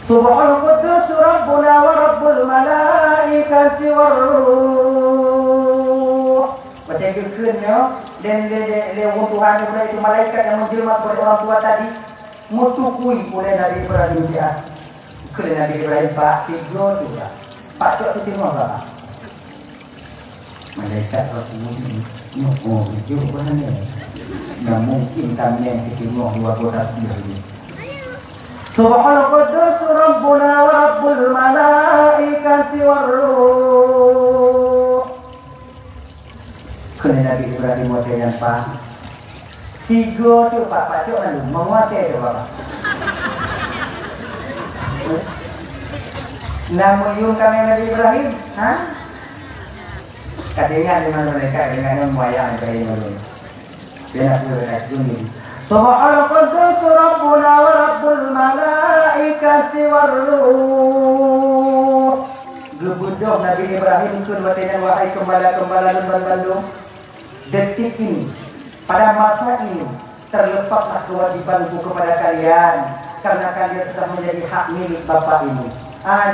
Subhanal Quddus Rabbuna wa Rabbul Malaikati war Ruh. Bertegur dan Tuhan itu malaikat yang menjelma sebagai orang tua tadi mutukui oleh Nabi Ibrahim dia. Oleh Nabi Ibrahim Pak tiga juga. Pak cok itu tengok Pak. Malaikat waktu ini jauh banget. Nggak mungkin kami yang tengok 2 kotak ini. Subhanal Quddus Rabbuna wa Rabbul Malaikati war Ruh. Kena Nabi Ibrahim waktu Pak. 3 tu Pak cok lalu menguasai tu Bapak. Nama yung kami Nabi Ibrahim, ha? Kadingan dengan mereka dengan wayang Ibrahim dulu. Dia nak berdekat dunia. Subhanal Quddus Rabbuna wa Rabbul Malaikati war Ruh. Gebudoh Nabi Ibrahim kun bertanya wahai gembala-gembala Bandung. Detik ini, pada masa ini terlepaslah kewajibanku kepada kalian karena kalian sudah menjadi hak milik bapak ini.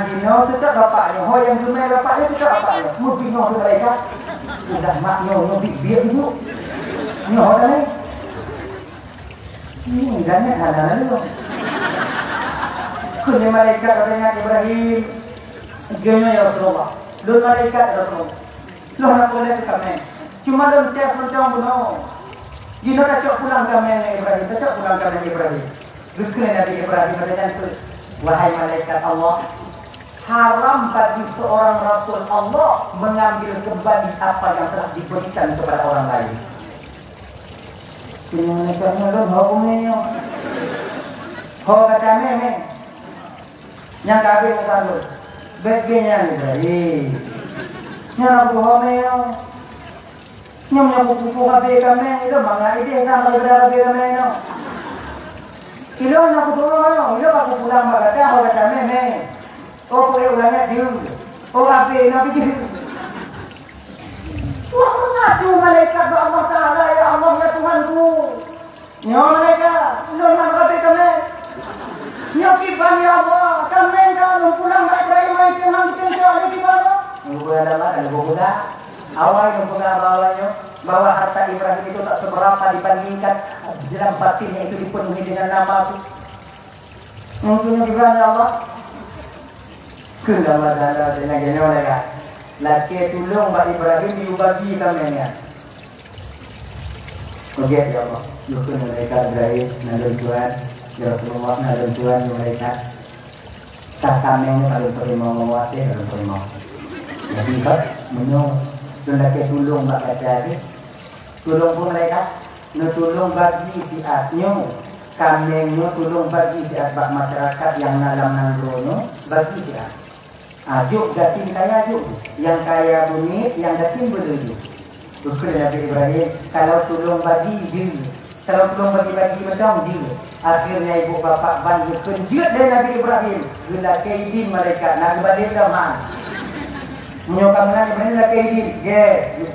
Dino tetap bapaknya, ho yang dumai bapaknya tetap bapaknya. Mungkin no mereka sudah maknya lebih biar itu. Nyoh dah ni. Ini enggaknya halal dulu. Kunya malaikat katanya Ibrahim, genya ya Rasulullah. Lu malaikat Rasulullah. Lu nak boleh tu kami. Cuma dalam tes macam bunuh. Gino tak cok pulang kami Ibrahim, tak cok pulang kami Ibrahim. Guknya Nabi Ibrahim katanya tu, wahai malaikat Allah, haram bagi seorang Rasul Allah mengambil kembali apa yang telah diberikan kepada orang lain. Malaikatnya tu hukumnya. Ho kata meme. Yang kabeh bukan tu. Begenya ni Ibrahim. Yang aku homeo. Yang buku kabeh kami itu mangai dia tak ada kabeh kami no. Ilo nak turun, ilo aku pulang kata ho kata meme. Oh boleh ulangnya dia. Oh kabeh no pikir. Wah mengadu malaikat Allah Ta'ala ya Allah ya Tuhanku. Nyo malaikat, lo nak kabeh kami. Nyo kiban ya Allah, kami kalau pulang kat Ibrahim itu hang kita ada kiban. Nunggu ada mana buka. Awal yang buka bawahnya bahwa harta Ibrahim itu tak seberapa dibandingkan dalam batinnya itu dipenuhi dengan nama itu. Mungkin kiban ya Allah. Kendama dana dengan geno mereka. Laki tulung Mbak Ibrahim dibagi kami-nya. Oke ya Allah. Dukun mereka Ibrahim nalun Tuhan. Ya Rasulullah nalun Tuhan mereka. Tak kami kalau terima menguasai kalau terima. Jadi Pak menyong laki tulung Mbak kata tulung pun mereka. Nutulung bagi siatnya. Kami tulung bagi siat bak masyarakat yang dalam nanggrono bagi siat. Ajuk gatin kaya ajuk. Yang kaya bunyi, yang gatin berduit. Dukun Nabi Ibrahim, kalau tolong bagi dia. Kalau tolong bagi-bagi macam dia. Akhirnya ibu bapa bantu kenjut dari Nabi Ibrahim. Bila kaidin mereka, nak balik ke mana? Menyokong Nabi Ibrahim lah kaidin. Ye,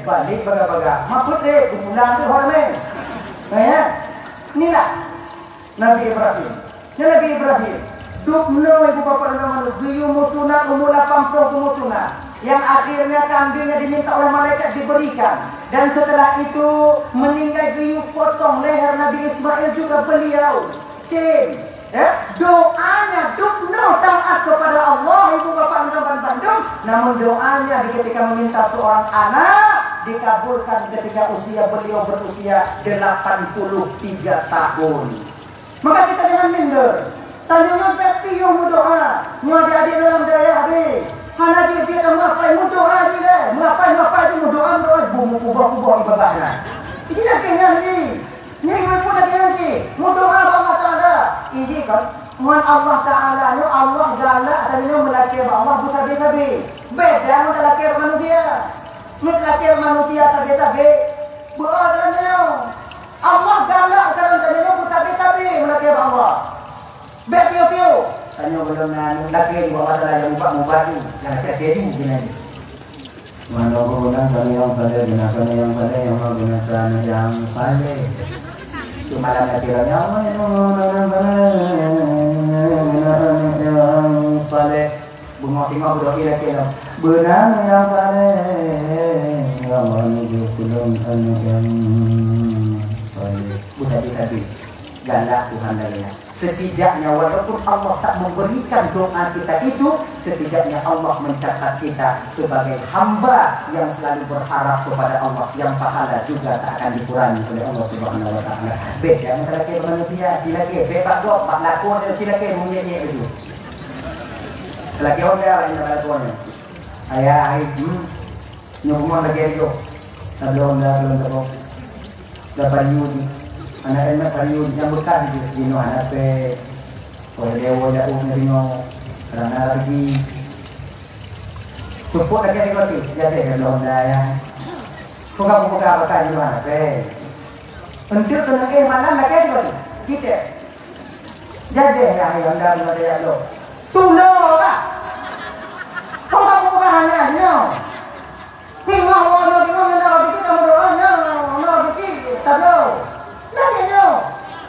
balik baga-baga. Maksud dia, pulang tu hormat. Ya, inilah Nabi Ibrahim. Ya Nabi Ibrahim. Duk no ibu bapa nama lu biu mutuna umur 80 mutuna. yang akhirnya kambingnya diminta oleh malaikat diberikan. Dan setelah itu meninggal gayung potong leher Nabi Ismail juga beliau. Doanya dukno taat kepada Allah ibu bapak dan Bandung. Namun doanya ketika meminta seorang anak dikabulkan ketika usia beliau berusia 83 tahun. Maka kita jangan minder. Tanya beti yang berdoa, adik-adik dalam daya adik. Hana dia mengapai doa dia, mengapai itu doa bumbu kubah ibadahnya. Ini dah kenal ni. Ni pun dah kenal ni. Doa Allah Taala. Ini kan Tuhan Allah Taala ni Allah galak dan ni melaki Allah buta-buta. Beda dengan laki manusia. Laki manusia tabe-tabe. Beradanya. Allah galak dalam tanya buta-buta melaki Allah. Betio. Tanya belum lagi di bawah telah yang ubah tu yang terjadi mungkin lagi. Mana gunakan yang saleh, gunakan yang saleh, yang gunakan yang saleh. Cuma dalam kiranya yang saleh. Bunga timah berdoa kira-kira. Benar yang saleh, yang menuju kulung yang saleh. Buta-buta galak Tuhan darinya. Setidaknya walaupun Allah tak memberikan doa kita itu, setidaknya Allah mencatat kita sebagai hamba yang selalu berharap kepada Allah, yang pahala juga tak akan dikurangi oleh Allah Subhanahu wa taala. Beda antara kita manusia, silake bebas kok pak lakon dan silake munyi itu. Lagi orang yang lakon. Ayah itu nyuruh lagi itu. Sebelum dah dapat yudi. Anak-anak pariu yang berkat di mana pe oleh dewa jauh dari no kerana lagi tupuk lagi di kota jadi kalau daya buka apa di mana pe untuk tenang mana lagi di kota kita jadi ya yang dah ada ya lo tulo lah buka hanya no tinggal orang mana kita berdoanya mana kita tahu.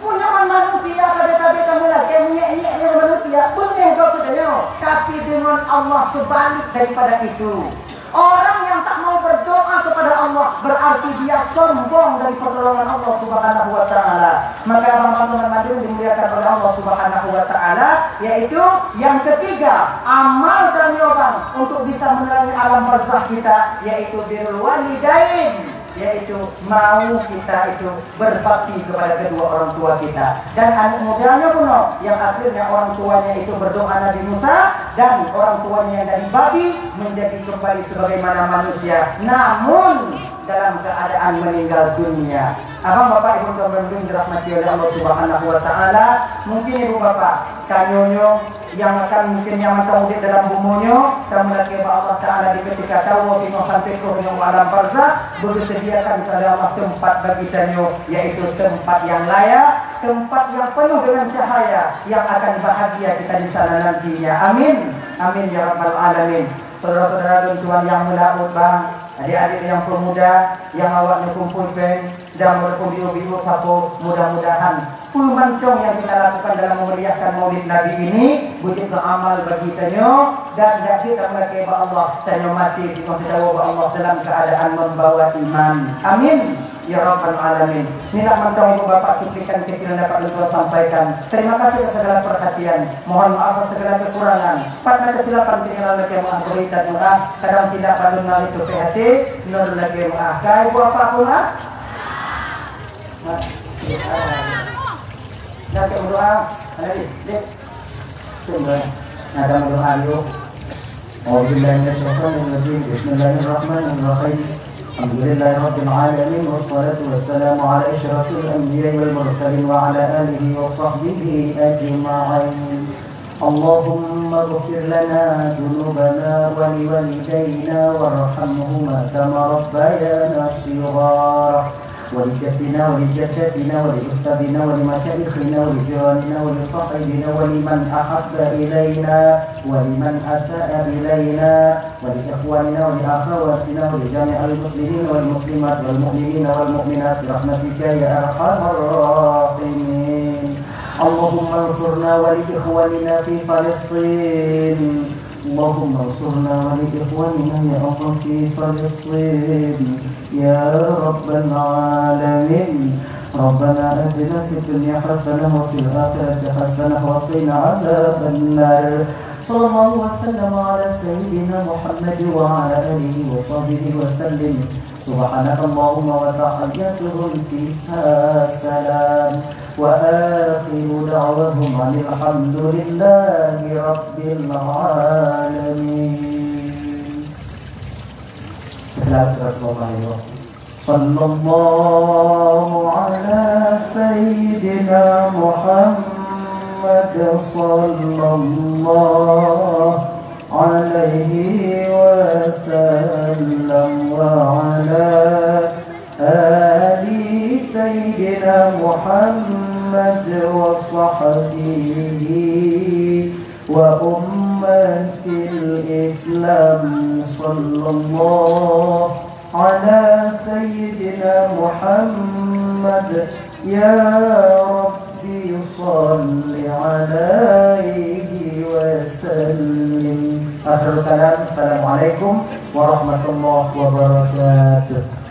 Punya manusia tabe-tabe kamu lagi nyek-nyek manusia boleh kau pedanya, tapi dengan Allah sebalik daripada itu. Orang yang tak mau berdoa kepada Allah berarti dia sombong dari pertolongan Allah Subhanahu wa taala. Maka teman-teman hadirin dimuliakan oleh Allah Subhanahu wa taala, yaitu yang ketiga, amal dan nyoban untuk bisa menerangi alam barzakh kita, yaitu birrul walidain, yaitu mau kita itu berbakti kepada kedua orang tua kita. Dan anak mudanya pun yang akhirnya orang tuanya itu berdoa Nabi Musa, dan orang tuanya yang dari babi menjadi kembali sebagaimana manusia, namun dalam keadaan meninggal dunia. Abang bapak ibu yang dirahmati oleh Allah Subhanahu wa taala, mungkin ibu bapak kanyonyo yang akan mungkin yang mengkaudit dalam bumunya, kamu lagi Allah Taala di ketika tahu di mahamteku yang alam barzakh bersediakan kepada Allah tempat bagi tanyo, yaitu tempat yang layak, tempat yang penuh dengan cahaya, yang akan bahagia kita di sana nantinya. Amin, amin ya rabbal alamin. Saudara-saudara Tuhan yang melaut bang, adik-adik yang pemuda yang awaknya kumpulkan dan berkumpul-kumpul sapo, mudah-mudahan pemancong yang kita lakukan dalam memeriahkan Maulid Nabi ini wujud amal bagi tanyo, dan kita melaki Allah tanyo mati di mahdawa Allah dalam keadaan membawa iman. Amin ya rabbal alamin. Inilah mantau ibu bapak cuplikan kecil yang dapat Lutua sampaikan. Terima kasih atas segala perhatian. Mohon maaf atas segala kekurangan. Patna kesilapan tinggal lagi maaf berita doa. Kadang tidak balun nal itu PHT. Nur lagi maaf. Kau ibu apa pun ah? Nak berdoa, ada di, tunggu, ada berdoa dulu. Bismillahirrahmanirrahim. Alhamdulillahirabbil alamin wassalatu wassalamu ala asyrafil anbiya'i wal mursalin wa ala alihi wa sahbihi ajma'in. Allahumma ighfir lana dhunubana wa liwalidayna warhamhuma kama rabbayana shighara. ولجدنا ولجدتنا ولأستاذنا ولمشايخنا ولجيراننا ولصاحبنا ولمن أحب إلينا ولمن أساء إلينا ولإخواننا ولأخواتنا ولجميع المسلمين والمسلمات والمؤمنين والمؤمنات برحمتك يا أرحم الراحمين. اللهم انصرنا ولإخواننا في فلسطين اللهم انصرنا ولإخواننا يا الله في فلسطين يا رب العالمين. ربنا آتنا في الدنيا حسنة وفي الآخرة حسنة وقنا عذاب النار. صلى الله وسلم على سيدنا محمد وعلى آله وصحبه وسلم. سبحانك اللهم وتحياتهم فيها سلام وآخر دعوهم عن الحمد لله رب العالمين. صلى الله على سيدنا محمد صلى الله عليه وسلم وعلى آل سيدنا محمد وصحبه وأمة الإسلام. صلى الله على سيدنا محمد يا ربي صل عليه وسلم. آخر الكلام السلام عليكم warahmatullahi wabarakatuh.